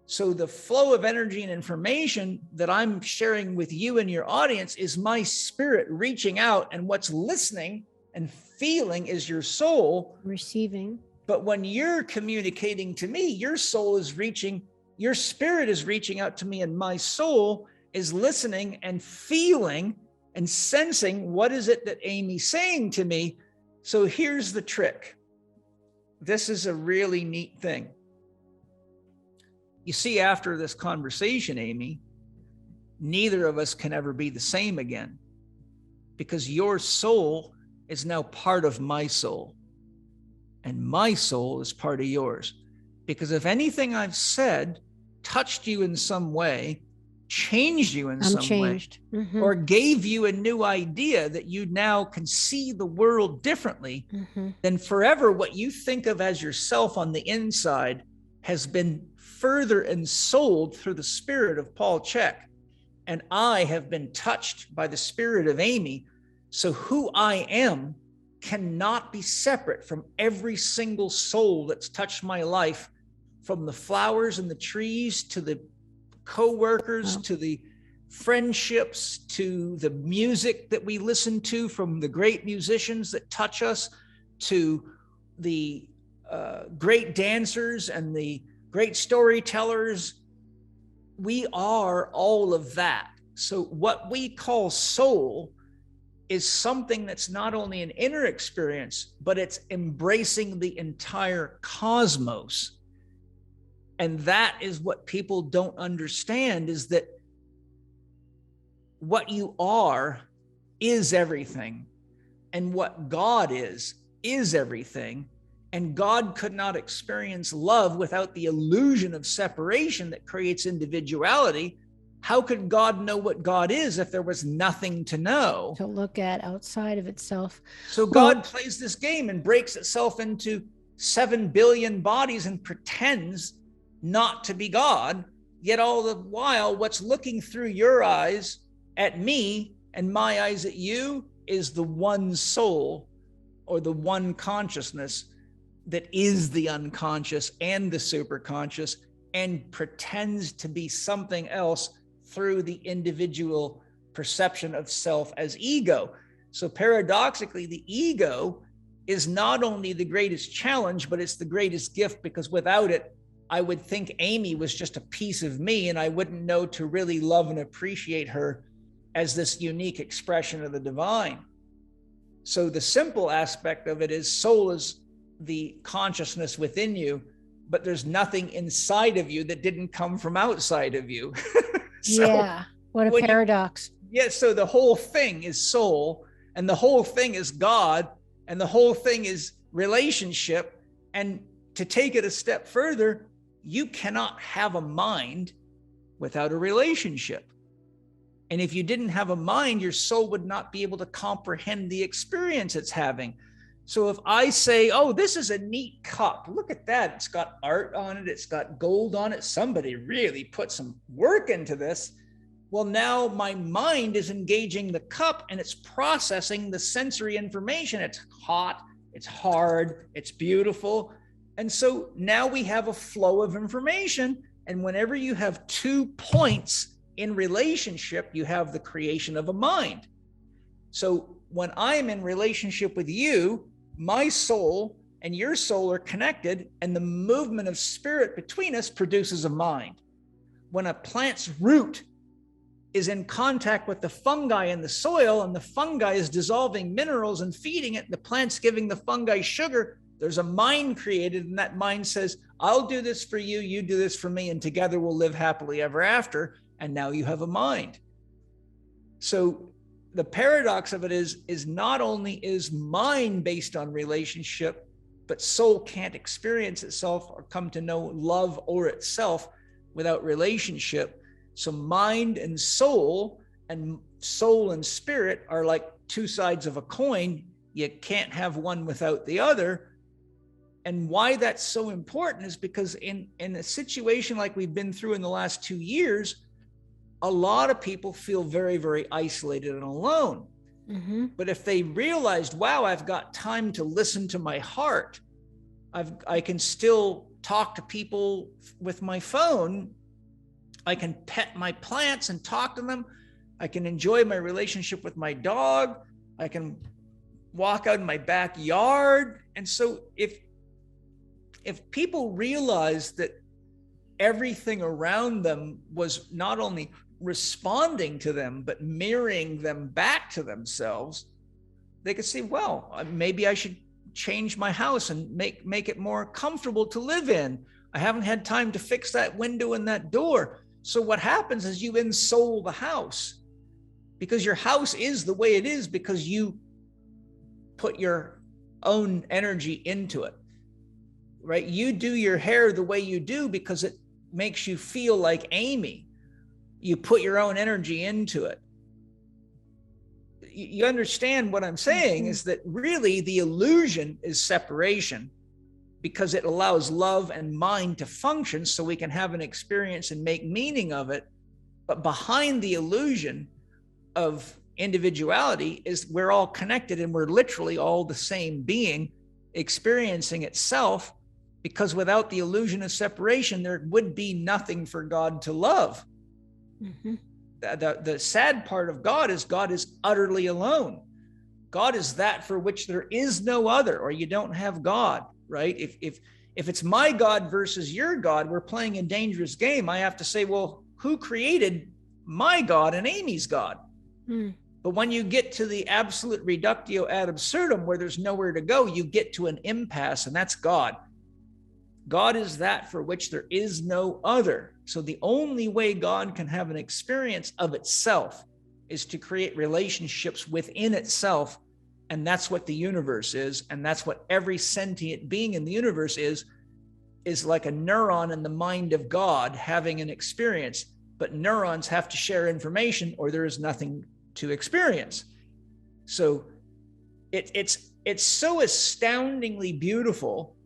So the flow of energy and information that I'm sharing with you and your audience is my spirit reaching out, and what's listening and feeling is your soul Receiving. But when you're communicating to me, your soul is reaching, your spirit is reaching out to me, and my soul is listening and feeling and sensing what is it that Amy's saying to me. So here's the trick. This is a really neat thing. You see, after this conversation, Amy, neither of us can ever be the same again, because your soul is now part of my soul, and my soul is part of yours. Because if anything I've said touched you in some way, changed you in some way, or gave you a new idea that you now can see the world differently, then forever what you think of as yourself on the inside has been further ensouled through the spirit of Paul Chek. And I have been touched by the spirit of Amy. So who I am cannot be separate from every single soul that's touched my life, from the flowers and the trees to the co-workers, to the friendships, to the music that we listen to from the great musicians that touch us, to the great dancers and the great storytellers. We are all of that. So what we call soul is something that's not only an inner experience, but it's embracing the entire cosmos. And that is what people don't understand, is that what you are is everything. And what God is everything. And God could not experience love without the illusion of separation that creates individuality. How could God know what God is if there was nothing to know? To look at outside of itself. So God plays this game and breaks itself into 7 billion bodies and pretends not to be God, yet all the while what's looking through your eyes at me and my eyes at you is the one soul, or the one consciousness that is the unconscious and the superconscious, and pretends to be something else through the individual perception of self as ego. So paradoxically, the ego is not only the greatest challenge, but it's the greatest gift, because without it, I would think Amy was just a piece of me, and I wouldn't know to really love and appreciate her as this unique expression of the divine. So the simple aspect of it is soul is the consciousness within you, but there's nothing inside of you that didn't come from outside of you. So yeah, what a paradox. So the whole thing is soul, and the whole thing is God, and the whole thing is relationship. And to take it a step further, you cannot have a mind without a relationship. And if you didn't have a mind, your soul would not be able to comprehend the experience it's having. So if I say, oh, this is a neat cup, look at that. It's got art on it. It's got gold on it. Somebody really put some work into this. Well, now my mind is engaging the cup and it's processing the sensory information. It's hot, it's hard, it's beautiful. And so now we have a flow of information. And whenever you have 2 points in relationship, you have the creation of a mind. So when I'm in relationship with you, my soul and your soul are connected, and the movement of spirit between us produces a mind. When a plant's root is in contact with the fungi in the soil, and the fungi is dissolving minerals and feeding it, and the plant's giving the fungi sugar, there's a mind created, and that mind says, I'll do this for you, you do this for me, and together we'll live happily ever after. And now you have a mind. So the paradox of it is not only is mind based on relationship, but soul can't experience itself or come to know love or itself without relationship. So mind and soul and spirit are like 2 sides of a coin. You can't have one without the other. And why that's so important is because in a situation like we've been through in the last 2 years, a lot of people feel very, very isolated and alone. Mm-hmm. But if they realized, wow, I've got time to listen to my heart, I can still talk to people with my phone. I can pet my plants and talk to them. I can enjoy my relationship with my dog. I can walk out in my backyard. And so if people realize that everything around them was not only responding to them, but mirroring them back to themselves, they could say, well, maybe I should change my house and make it more comfortable to live in. I haven't had time to fix that window and that door. So what happens is you ensoul the house, because your house is the way it is because you put your own energy into it, right? You do your hair the way you do because it makes you feel like Amy. You put your own energy into it. You understand what I'm saying is that really the illusion is separation, because it allows love and mind to function so we can have an experience and make meaning of it. But behind the illusion of individuality is we're all connected and we're literally all the same being experiencing itself, because without the illusion of separation, there would be nothing for God to love. Mm-hmm. The sad part of God is utterly alone. God is that for which there is no other, or you don't have God, right? If it's my God versus your God, we're playing a dangerous game. I have to say, well, who created my God and Amy's God? Mm. But when you get to the absolute reductio ad absurdum, where there's nowhere to go, you get to an impasse, and that's God. God is that for which there is no other. So the only way God can have an experience of itself is to create relationships within itself. And that's what the universe is. And that's what every sentient being in the universe is like a neuron in the mind of God having an experience. But neurons have to share information or there is nothing to experience. So it's so astoundingly beautiful,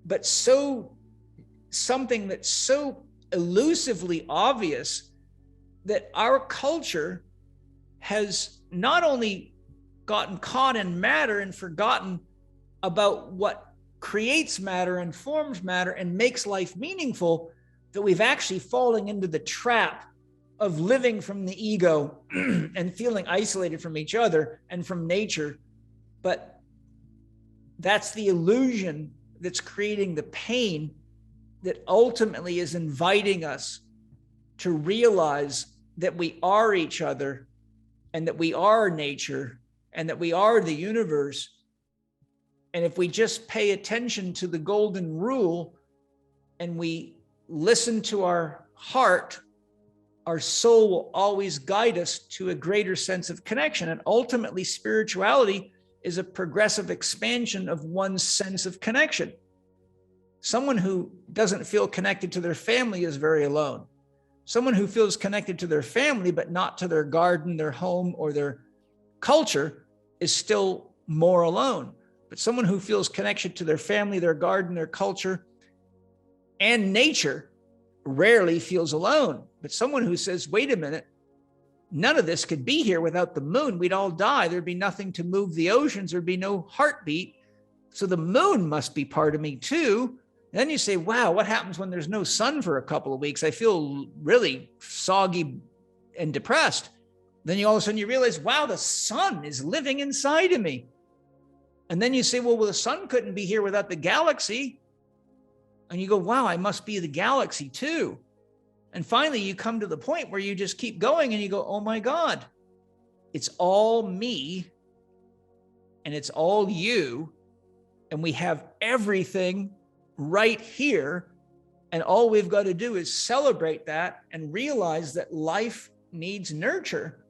but so something that's so elusively obvious that our culture has not only gotten caught in matter and forgotten about what creates matter and forms matter and makes life meaningful, that we've actually fallen into the trap of living from the ego and feeling isolated from each other and from nature. But that's the illusion that's creating the pain that ultimately is inviting us to realize that we are each other and that we are nature and that we are the universe. And if we just pay attention to the golden rule and we listen to our heart, our soul will always guide us to a greater sense of connection. And ultimately, spirituality is a progressive expansion of one's sense of connection. Someone who doesn't feel connected to their family is very alone. Someone who feels connected to their family, but not to their garden, their home, or their culture is still more alone. But someone who feels connection to their family, their garden, their culture, and nature rarely feels alone. But someone who says, wait a minute, none of this could be here without the moon. We'd all die. There'd be nothing to move the oceans. There'd be no heartbeat. So the moon must be part of me too. And then you say, wow, what happens when there's no sun for a couple of weeks? I feel really soggy and depressed. Then you all of a sudden you realize, wow, the sun is living inside of me. And then you say, well, the sun couldn't be here without the galaxy. And you go, wow, I must be the galaxy too. And finally, you come to the point where you just keep going and you go, oh my God, it's all me and it's all you. And we have everything right here. And all we've got to do is celebrate that and realize that life needs nurture.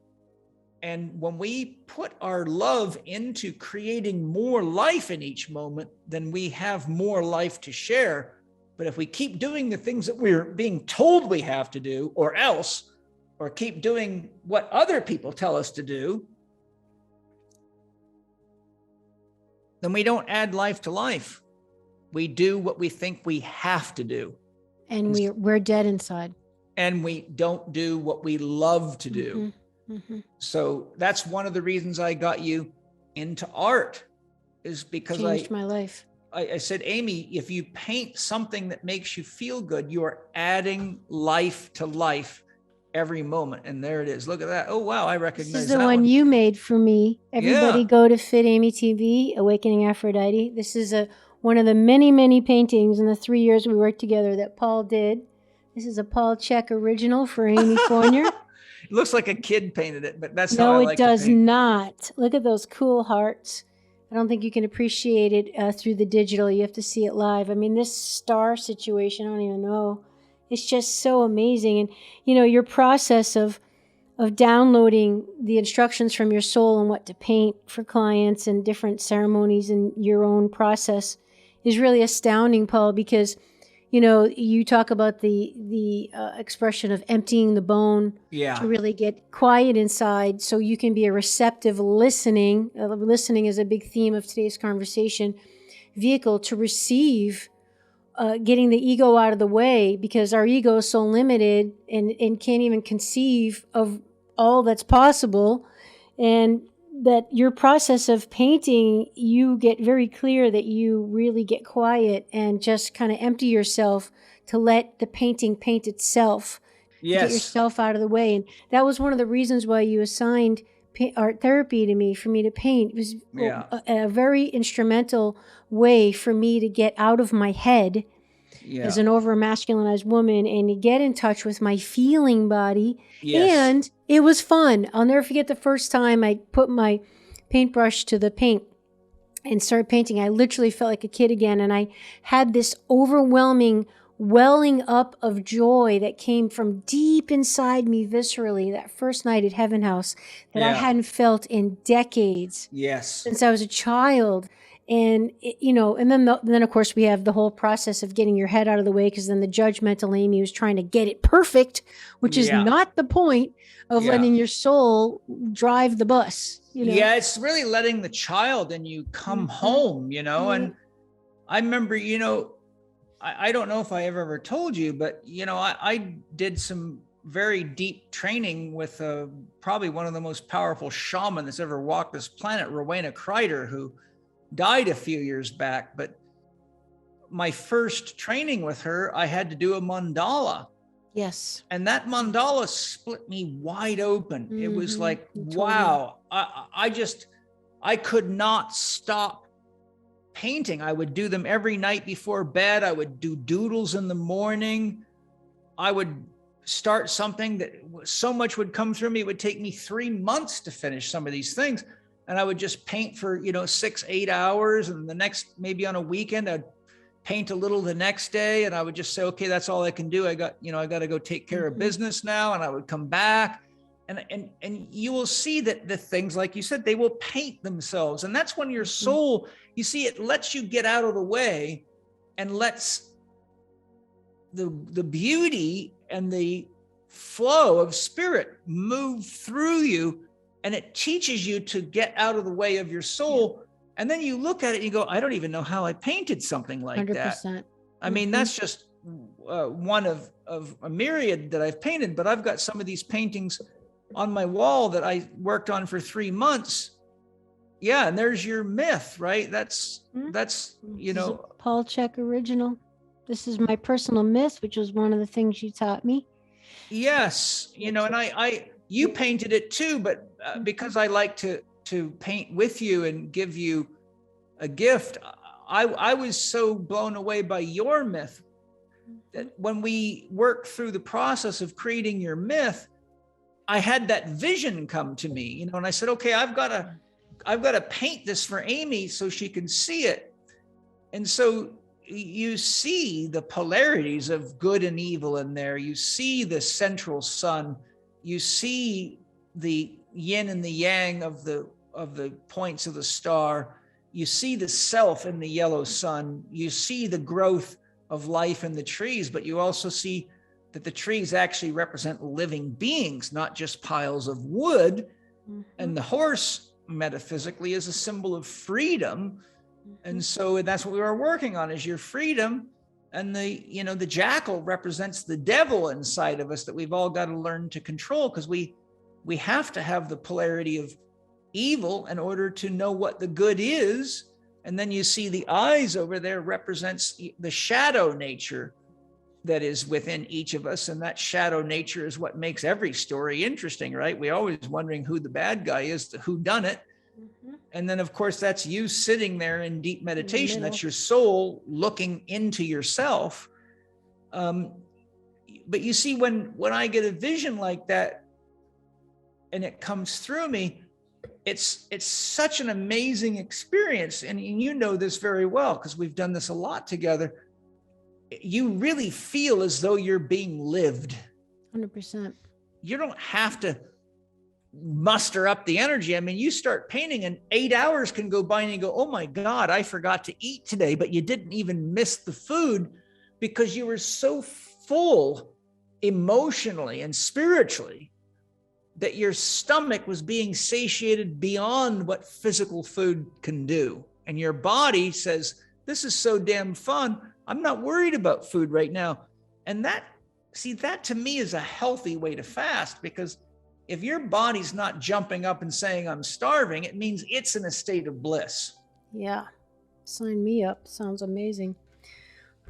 And when we put our love into creating more life in each moment, then we have more life to share. But if we keep doing the things that we're being told we have to do, or else, or keep doing what other people tell us to do, then we don't add life to life. We do what we think we have to do. And we're dead inside. And we don't do what we love to do. Mm-hmm. Mm-hmm. So that's one of the reasons I got you into art, is because Changed my life. I said, Amy, if you paint something that makes you feel good, you are adding life to life every moment. And there it is. Look at that. Oh, wow. I recognize that. This is the one you made for me. Everybody go to FitAmyTV, Awakening Aphrodite. This is one of the many, many paintings in the 3 years we worked together that Paul did. This is a Paul Chek original for Amy Fournier. It looks like a kid painted it, but that's how I like to paint. No, it does not. Look at those cool hearts. I don't think you can appreciate it through the digital. You have to see it live. I mean, this star situation, I don't even know. It's just so amazing. And, you know, your process of downloading the instructions from your soul on what to paint for clients and different ceremonies and your own process is really astounding, Paul, because, you know, you talk about the expression of emptying the bone to really get quiet inside so you can be a receptive listening. Listening is a big theme of today's conversation. Vehicle to receive, getting the ego out of the way, because our ego is so limited and can't even conceive of all that's possible. And that your process of painting, you get very clear that you really get quiet and just kind of empty yourself to let the painting paint itself. Yes. Get yourself out of the way. And that was one of the reasons why you assigned art therapy to me, for me to paint. It was a very instrumental way for me to get out of my head as an over-masculinized woman and to get in touch with my feeling body. Yes. And it was fun. I'll never forget the first time I put my paintbrush to the paint and started painting. I literally felt like a kid again. And I had this overwhelming welling up of joy that came from deep inside me viscerally that first night at Heaven House that I hadn't felt in decades. Yes. Since I was a child. And, you know, and then of course we have the whole process of getting your head out of the way, because then the judgmental Amy was trying to get it perfect, which is not the point of letting your soul drive the bus. You know? Yeah, it's really letting the child in you come home, you know. And I remember, you know, I don't know if I ever told you, but, you know, I did some very deep training with probably one of the most powerful shaman that's ever walked this planet, Rowena Kreider, who died a few years back. But my first training with her, I had to do a mandala. Yes. And that mandala split me wide open. It was like, wow, I could not stop painting. I would do them every night before bed. I would do doodles in the morning. I would start something that so much would come through me. It would take me 3 months to finish some of these things. And I would just paint for, 6-8 hours. And the next, maybe on a weekend, I'd paint a little the next day. And I would just say, okay, that's all I can do. I got to go take care of business now. And I would come back and you will see that the things, like you said, they will paint themselves. And that's when your soul, you see, it lets you get out of the way and lets the beauty and the flow of spirit move through you. And it teaches you to get out of the way of your soul And then you look at it and you go, I don't even know how I painted something like that. 100%. I mean, that's just one of a myriad that I've painted, but I've got some of these paintings on my wall that I worked on for 3 months. Yeah. And there's your myth, right? That's, you know, Paul Chek original. This is my personal myth, which was one of the things you taught me. Yes. You know, and you painted it too, but because I like to paint with you and give you a gift, I was so blown away by your myth that when we worked through the process of creating your myth, I had that vision come to me, you know, and I said, okay, I've got to paint this for Amy so she can see it. And so you see the polarities of good and evil in there. You see the central sun. You see the yin and the yang of the points of the star. You see the self in the yellow sun. You see the growth of life in the trees, but you also see that the trees actually represent living beings, not just piles of wood. And the horse, metaphysically, is a symbol of freedom. And so that's what we were working on, is your freedom. And the jackal represents the devil inside of us that we've all got to learn to control, because we have to have the polarity of evil in order to know what the good is. And then you see the eyes over there represents the shadow nature that is within each of us. And that shadow nature is what makes every story interesting, right? We always wondering who the bad guy is, the who done it. And then, of course, that's you sitting there in deep meditation. That's your soul looking into yourself. But you see, when I get a vision like that and it comes through me, it's such an amazing experience. And you know this very well, because we've done this a lot together. You really feel as though you're being lived. 100%. You don't have to muster up the energy. I mean, you start painting and 8 hours can go by and you go, oh my God, I forgot to eat today, but you didn't even miss the food because you were so full emotionally and spiritually that your stomach was being satiated beyond what physical food can do. And your body says, this is so damn fun. I'm not worried about food right now. And that to me is a healthy way to fast, because if your body's not jumping up and saying, I'm starving, it means it's in a state of bliss. Yeah. Sign me up. Sounds amazing.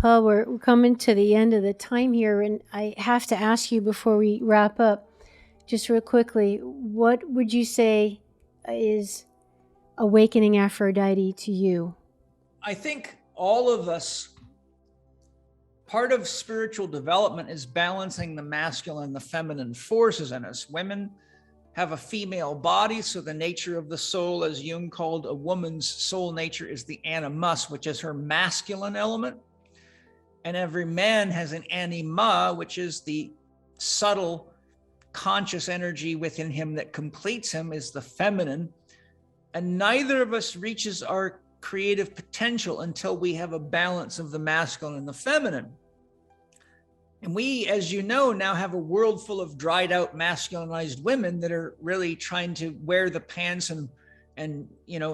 Paul, we're coming to the end of the time here, and I have to ask you before we wrap up, just real quickly, what would you say is Awakening Aphrodite to you? I think all of us, part of spiritual development is balancing the masculine and the feminine forces in us. Women have a female body, so the nature of the soul, as Jung called a woman's soul nature, is the animus, which is her masculine element. And every man has an anima, which is the subtle conscious energy within him that completes him, is the feminine. And neither of us reaches our creative potential until we have a balance of the masculine and the feminine. And we, as you know, now have a world full of dried out masculinized women that are really trying to wear the pants, and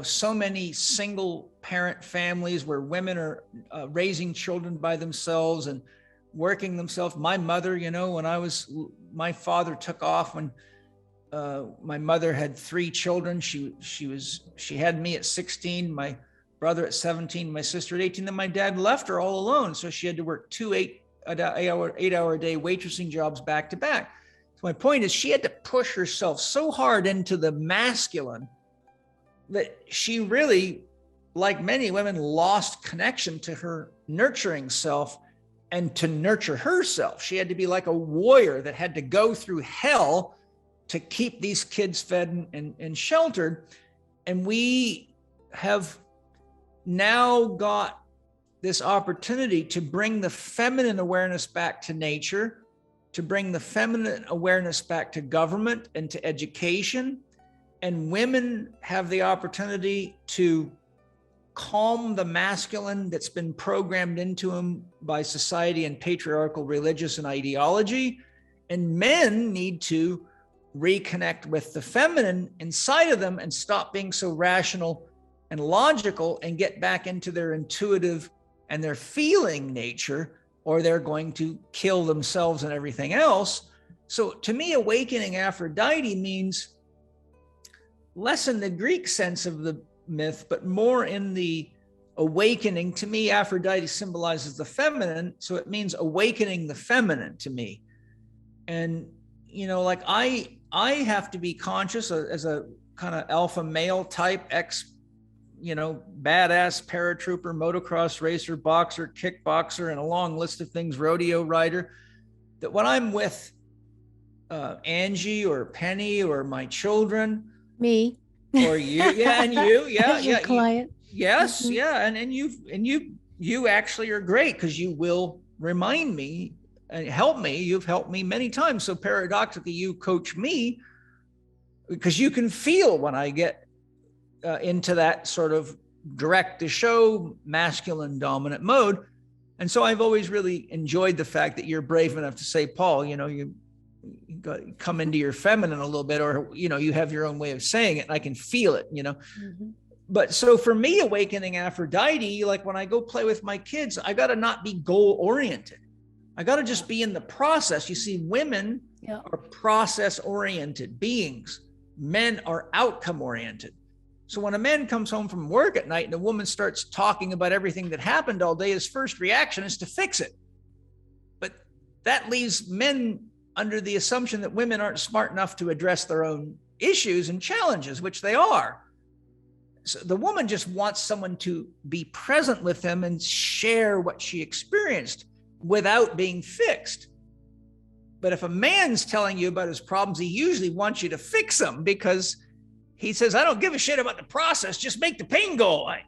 so many single parent families where women are raising children by themselves and working themselves. My mother, when my father took off when my mother had 3 children. She had me at 16, my brother at 17, my sister at 18, then my dad left her all alone. So she had to work 2 8-hour a day waitressing jobs back to back. So my point is, she had to push herself so hard into the masculine that she really, like many women, lost connection to her nurturing self. And to nurture herself, she had to be like a warrior that had to go through hell to keep these kids fed and sheltered. And we have now got this opportunity to bring the feminine awareness back to nature, to bring the feminine awareness back to government and to education. And women have the opportunity to calm the masculine that's been programmed into them by society and patriarchal religious and ideology. And men need to reconnect with the feminine inside of them and stop being so rational and logical and get back into their intuitive and their feeling nature, or they're going to kill themselves and everything else. So to me, awakening Aphrodite means less in the Greek sense of the myth, but more in the awakening. To me, Aphrodite symbolizes the feminine, so it means awakening the feminine to me. And, you know, like I have to be conscious as a kind of alpha male type, badass paratrooper, motocross racer, boxer, kickboxer, and a long list of things, rodeo rider, that when I'm with Angie or Penny or my children, Me. or you, and you, Your client. yes, and you actually are great, because you will remind me and help me. You've helped me many times. So paradoxically, you coach me because you can feel when I get into that sort of direct to show masculine dominant mode. And so I've always really enjoyed the fact that you're brave enough to say, Paul, you come into your feminine a little bit, or, you have your own way of saying it, and I can feel it, Mm-hmm. But so for me, awakening Aphrodite, like when I go play with my kids, I got to not be goal oriented. I got to just be in the process. You see, women are process oriented beings. Men are outcome oriented. So when a man comes home from work at night and a woman starts talking about everything that happened all day, his first reaction is to fix it. But that leaves men under the assumption that women aren't smart enough to address their own issues and challenges, which they are. So the woman just wants someone to be present with them and share what she experienced without being fixed. But if a man's telling you about his problems, he usually wants you to fix them, because he says, I don't give a shit about the process, just make the pain go away,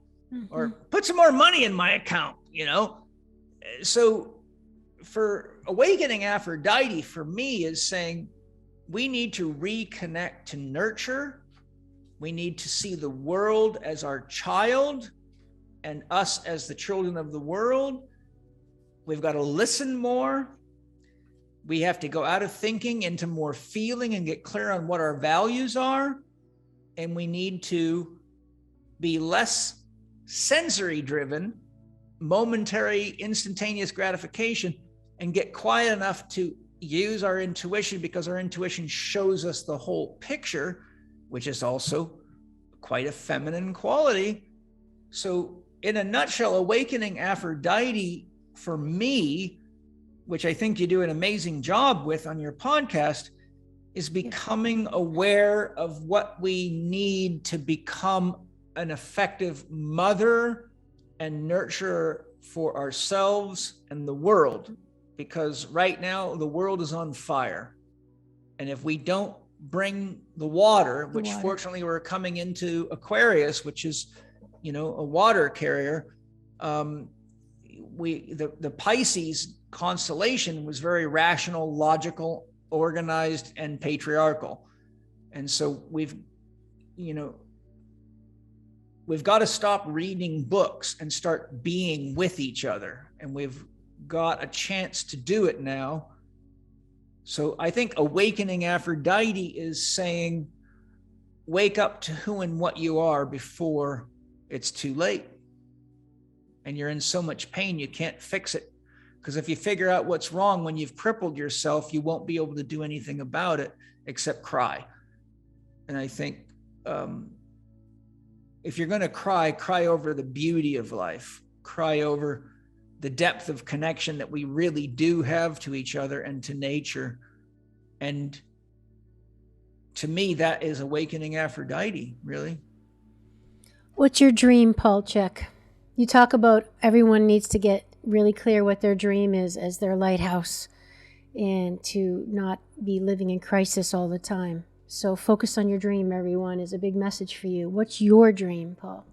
or put some more money in my account, So for awakening Aphrodite, for me, is saying we need to reconnect to nurture. We need to see the world as our child and us as the children of the world. We've got to listen more. We have to go out of thinking into more feeling and get clear on what our values are. And we need to be less sensory driven, momentary, instantaneous gratification, and get quiet enough to use our intuition, because our intuition shows us the whole picture, which is also quite a feminine quality. So in a nutshell, awakening Aphrodite for me, which I think you do an amazing job with on your podcast, is becoming aware of what we need to become an effective mother and nurturer for ourselves and the world. Because right now the world is on fire. And if we don't bring the water, which fortunately we're coming into Aquarius, which is, a water carrier. The Pisces constellation was very rational, logical, organized, and patriarchal. And so we've got to stop reading books and start being with each other. And we've got a chance to do it now. So I think awakening Aphrodite is saying, wake up to who and what you are before it's too late. And you're in so much pain, you can't fix it. Because if you figure out what's wrong when you've crippled yourself, you won't be able to do anything about it except cry. And I think if you're going to cry over the beauty of life, cry over the depth of connection that we really do have to each other and to nature. And to me, that is awakening Aphrodite, really. What's your dream, Paul Chek? You talk about everyone needs to get really clear what their dream is as their lighthouse, and to not be living in crisis all the time. So focus on your dream, everyone, is a big message for you. What's your dream, Paul?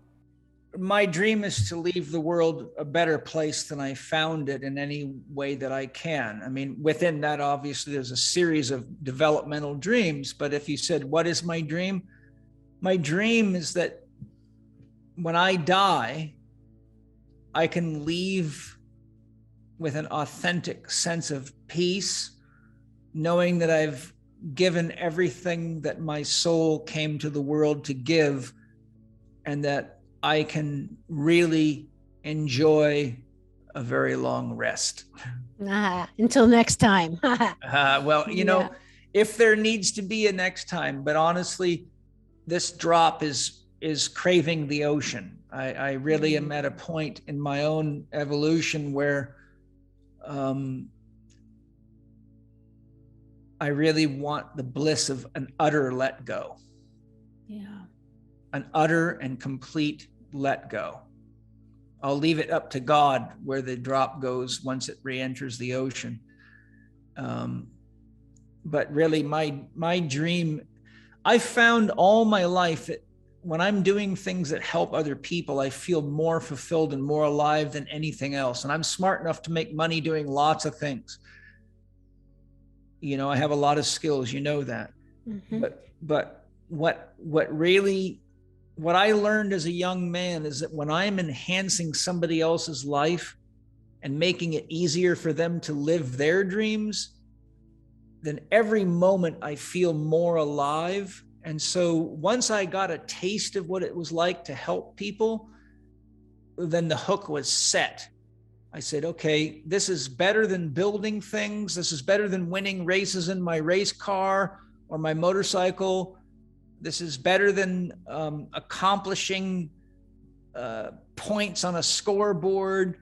My dream is to leave the world a better place than I found it in any way that I can. I mean, within that, obviously, there's a series of developmental dreams. But if you said, what is my dream? My dream is that when I die, I can leave with an authentic sense of peace, knowing that I've given everything that my soul came to the world to give, and that I can really enjoy a very long rest. Until next time. Well, Yeah. if there needs to be a next time, but honestly, this drop is craving the ocean. I really am at a point in my own evolution where I really want the bliss of an utter let go. Yeah. An utter and complete let go. I'll leave it up to God where the drop goes once it re-enters the ocean. But really, my dream, I found all my life that when I'm doing things that help other people, I feel more fulfilled and more alive than anything else. And I'm smart enough to make money doing lots of things. I have a lot of skills, that. Mm-hmm. But what I learned as a young man is that when I'm enhancing somebody else's life and making it easier for them to live their dreams, then every moment I feel more alive. And so once I got a taste of what it was like to help people, then the hook was set. I said, okay, this is better than building things. This is better than winning races in my race car or my motorcycle. This is better than accomplishing points on a scoreboard.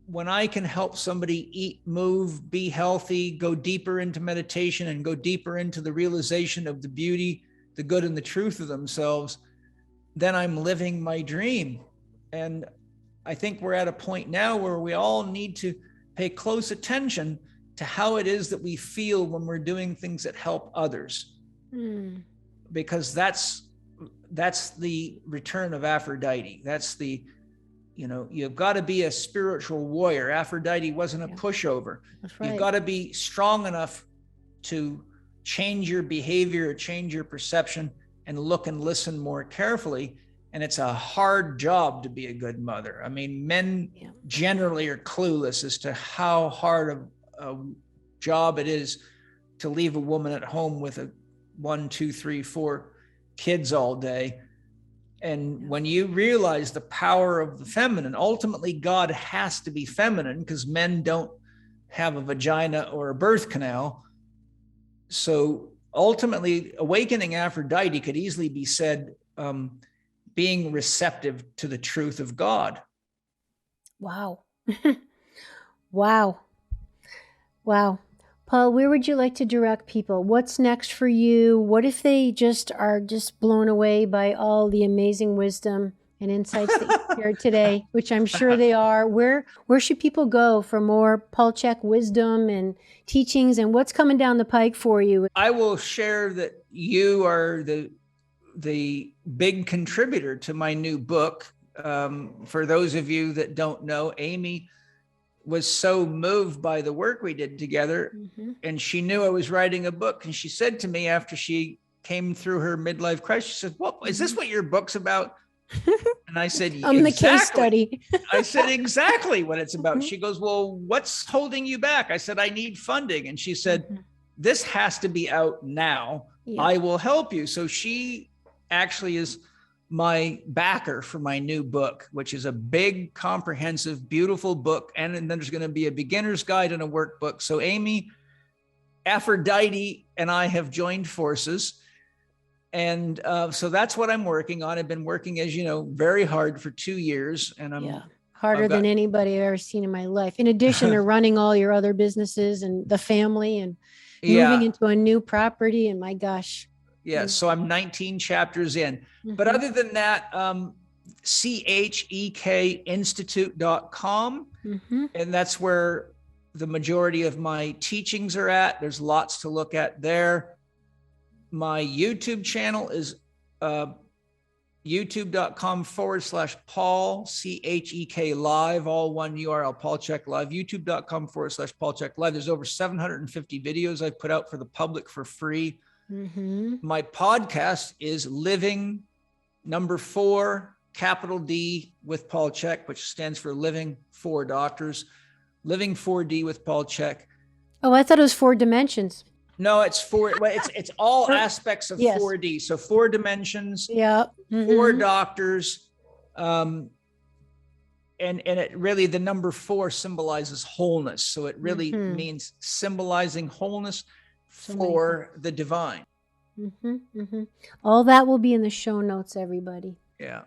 When I can help somebody eat, move, be healthy, go deeper into meditation and go deeper into the realization of the beauty, the good and the truth of themselves, then I'm living my dream. And I think we're at a point now where we all need to pay close attention to how it is that we feel when we're doing things that help others. Because that's the return of Aphrodite. That's the, you've got to be a spiritual warrior. Aphrodite wasn't a pushover. That's right. You've got to be strong enough to change your behavior, change your perception, and look and listen more carefully. And it's a hard job to be a good mother. I mean, men generally are clueless as to how hard a job it is to leave a woman at home with 1, 2, 3, 4 kids all day. And when you realize the power of the feminine, ultimately God has to be feminine because men don't have a vagina or a birth canal. So ultimately, awakening Aphrodite could easily be said being receptive to the truth of God. Wow. Wow. Paul, where would you like to direct people? What's next for you? What if they are blown away by all the amazing wisdom and insights that you shared today, which I'm sure they are? Where should people go for more Paul Chek wisdom and teachings, and what's coming down the pike for you? I will share that you are the big contributor to my new book. For those of you that don't know, Amy was so moved by the work we did together, and she knew I was writing a book. And she said to me after she came through her midlife crisis, she said, "What is this? What your book's about?" And I said, "I'm the case study." I said, "Exactly what it's about." She goes, "Well, what's holding you back?" I said, "I need funding." And she said, "This has to be out now. I will help you." So she actually is my backer for my new book, which is a big, comprehensive, beautiful book. And then there's going to be a beginner's guide and a workbook. So Amy, Aphrodite, and I have joined forces. And so that's what I'm working on. I've been working, as you know, very hard for 2 years. And I'm harder than anybody I've ever seen in my life. In addition to running all your other businesses and the family and moving into a new property. And my gosh. Yeah, so I'm 19 chapters in. But other than that, ChekeInstitute.com. And that's where the majority of my teachings are at. There's lots to look at there. My YouTube channel is youtube.com/Paul, CHEK live, all one URL, Paul Chek live, youtube.com/Paul Chek live. There's over 750 videos I've put out for the public for free. My podcast is Living #4, capital D with Paul Chek, which stands for Living for Doctors. Living 4D with Paul Chek. Oh, I thought it was 4 dimensions. No, it's four. Well, it's all aspects of Yes. 4D. So 4 dimensions, Yeah. 4 doctors, and it really, the number 4 symbolizes wholeness. So it really means symbolizing wholeness for the divine. All that will be in the show notes, everybody. Yeah.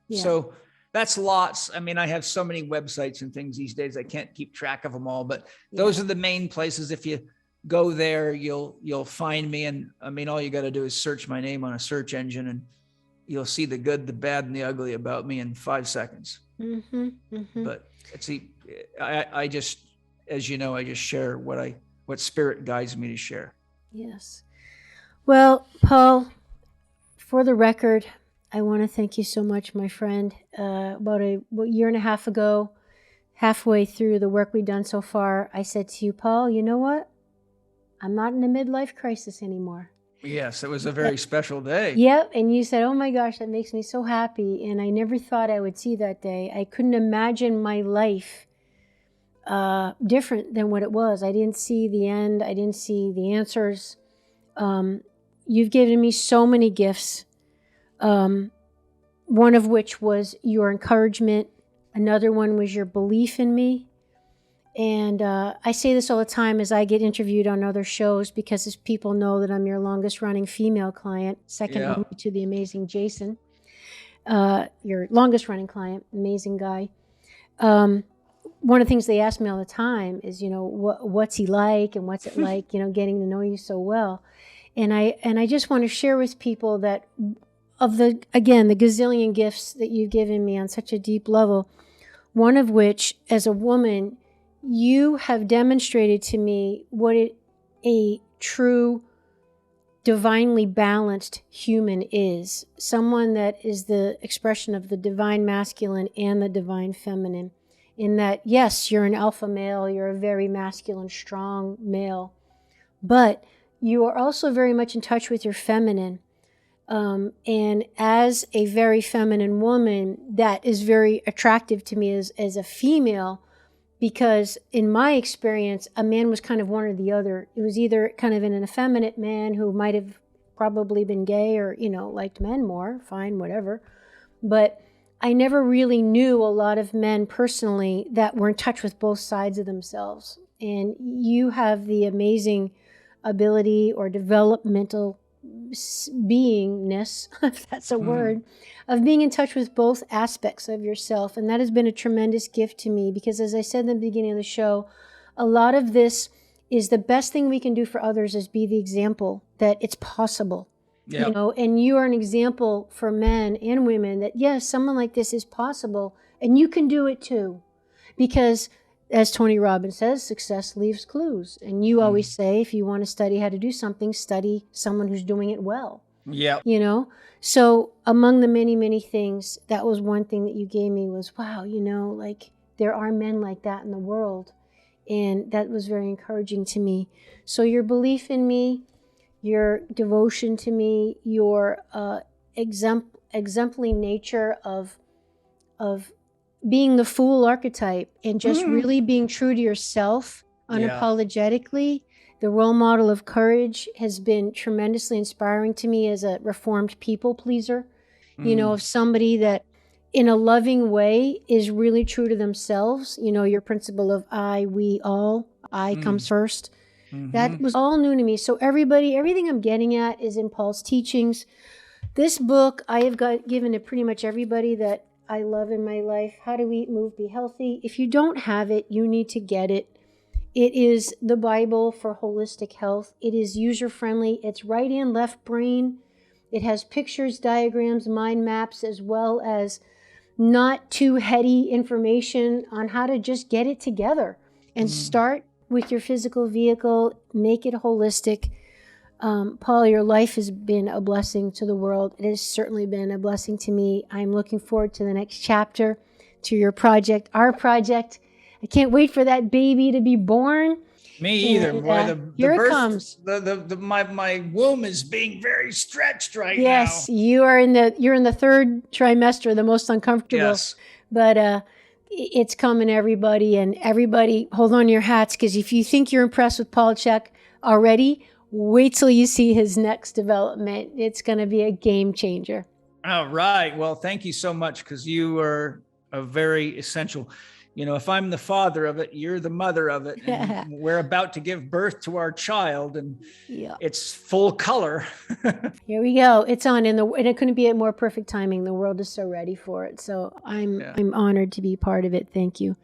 Yeah. So that's lots. I mean, I have so many websites and things these days, I can't keep track of them all, but those are the main places. If you go there, you'll find me. And I mean, all you got to do is search my name on a search engine and you'll see the good, the bad, and the ugly about me in 5 seconds. But I just, as you know, I just share what spirit guides me to share. Yes. Well, Paul, for the record, I want to thank you so much, my friend. About a year and a half ago, halfway through the work we've done so far, I said to you, Paul, you know what? I'm not in a midlife crisis anymore. Yes, it was a very special day. Yep. And you said, oh my gosh, that makes me so happy. And I never thought I would see that day. I couldn't imagine my life different than what it was. I didn't see the end. I didn't see the answers. You've given me so many gifts. One of which was your encouragement. Another one was your belief in me. And I say this all the time as I get interviewed on other shows, because as people know that I'm your longest running female client, second only to the amazing Jason, your longest running client, amazing guy. One of the things they ask me all the time is, what's he like and what's it like, getting to know you so well. And I just want to share with people that of the gazillion gifts that you've given me on such a deep level, one of which, as a woman, you have demonstrated to me what a true divinely balanced human is. Someone that is the expression of the divine masculine and the divine feminine. In that, yes, you're an alpha male, you're a very masculine, strong male, but you are also very much in touch with your feminine. And as a very feminine woman, that is very attractive to me as a female, because in my experience, a man was kind of one or the other. It was either kind of an effeminate man who might have probably been gay or, liked men more, fine, whatever. But I never really knew a lot of men personally that were in touch with both sides of themselves. And you have the amazing ability or developmental beingness, if that's a word, of being in touch with both aspects of yourself. And that has been a tremendous gift to me, because as I said in the beginning of the show, a lot of this is the best thing we can do for others is be the example that it's possible. Yep. And you are an example for men and women that, yes, someone like this is possible and you can do it too. Because as Tony Robbins says, success leaves clues. And you always say, if you want to study how to do something, study someone who's doing it well. Yeah. So among the many, many things, that was one thing that you gave me was, wow, there are men like that in the world. And that was very encouraging to me. So your belief in me, your devotion to me, your exemplary nature of being the fool archetype and just really being true to yourself unapologetically. The role model of courage has been tremendously inspiring to me as a reformed people pleaser. Of somebody that in a loving way is really true to themselves. Your principle of I, we, all, I comes first. That was all new to me. So everything I'm getting at is in Paul's teachings. This book I have given to pretty much everybody that I love in my life. How to Eat, Move, Be Healthy. If you don't have it, you need to get it. It is the Bible for holistic health. It is user-friendly. It's right and left brain. It has pictures, diagrams, mind maps, as well as not too heady information on how to just get it together and start with your physical vehicle, make it holistic. Paul, your life has been a blessing to the world. It has certainly been a blessing to me. I'm looking forward to the next chapter, to your project, our project. I can't wait for that baby to be born. Me either. Boy, here it comes. My womb is being very stretched right now. Yes, you're in the third trimester, the most uncomfortable. Yes. But it's coming, everybody, and everybody hold on to your hats, because if you think you're impressed with Paul Chek already, wait till you see his next development. It's going to be a game changer. All right. Well, thank you so much, because you are a very essential. If I'm the father of it, you're the mother of it. And we're about to give birth to our child, and it's full color. Here we go. It's on, and it couldn't be at more perfect timing. The world is so ready for it. So I'm honored to be part of it. Thank you.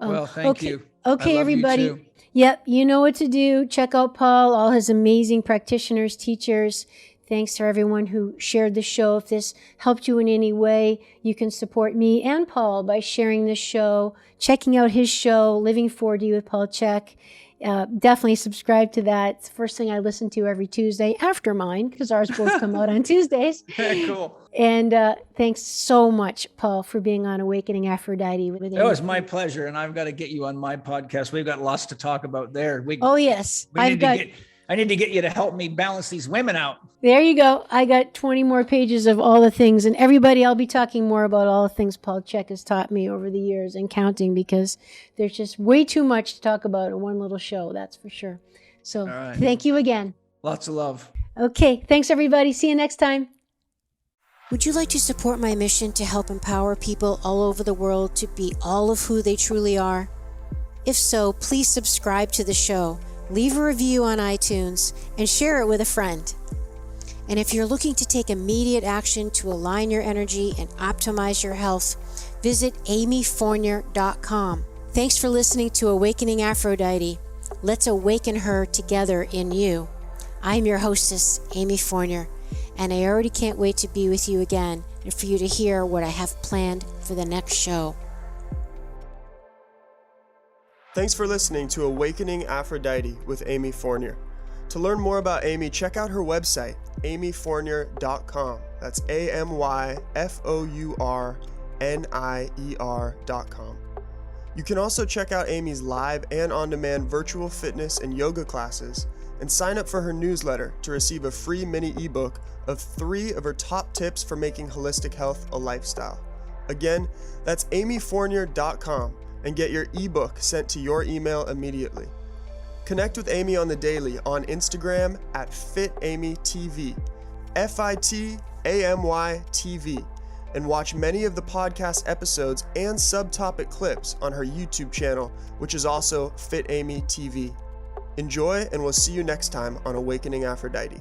Well, thank you. Okay, everybody. Yep, you know what to do. Check out Paul, all his amazing practitioners, teachers. Thanks to everyone who shared the show. If this helped you in any way, you can support me and Paul by sharing this show, checking out his show, Living 4D with Paul Chek. Definitely subscribe to that. It's the first thing I listen to every Tuesday after mine, because ours both come out on Tuesdays. Cool. And thanks so much, Paul, for being on Awakening Aphrodite. It was my pleasure, and I've got to get you on my podcast. We've got lots to talk about there. Yes. I need to get you to help me balance these women out. There you go. I got 20 more pages of all the things. And everybody, I'll be talking more about all the things Paul Chek has taught me over the years and counting, because there's just way too much to talk about in one little show. That's for sure. So Thank you again. Lots of love. Okay. Thanks, everybody. See you next time. Would you like to support my mission to help empower people all over the world to be all of who they truly are? If so, please subscribe to the show, leave a review on iTunes, and share it with a friend. And if you're looking to take immediate action to align your energy and optimize your health, visit amyfournier.com. Thanks for listening to Awakening Aphrodite. Let's awaken her together in you. I'm your hostess, Amy Fournier, and I already can't wait to be with you again and for you to hear what I have planned for the next show. Thanks for listening to Awakening Aphrodite with Amy Fournier. To learn more about Amy, check out her website, amyfournier.com. That's AMYFOURNIER.com. You can also check out Amy's live and on-demand virtual fitness and yoga classes, and sign up for her newsletter to receive a free mini ebook of 3 of her top tips for making holistic health a lifestyle. Again, that's amyfournier.com, and get your ebook sent to your email immediately. Connect with Amy on the daily on Instagram at FitAmyTV, FITAMYTV, and watch many of the podcast episodes and subtopic clips on her YouTube channel, which is also FitAmyTV. Enjoy, and we'll see you next time on Awakening Aphrodite.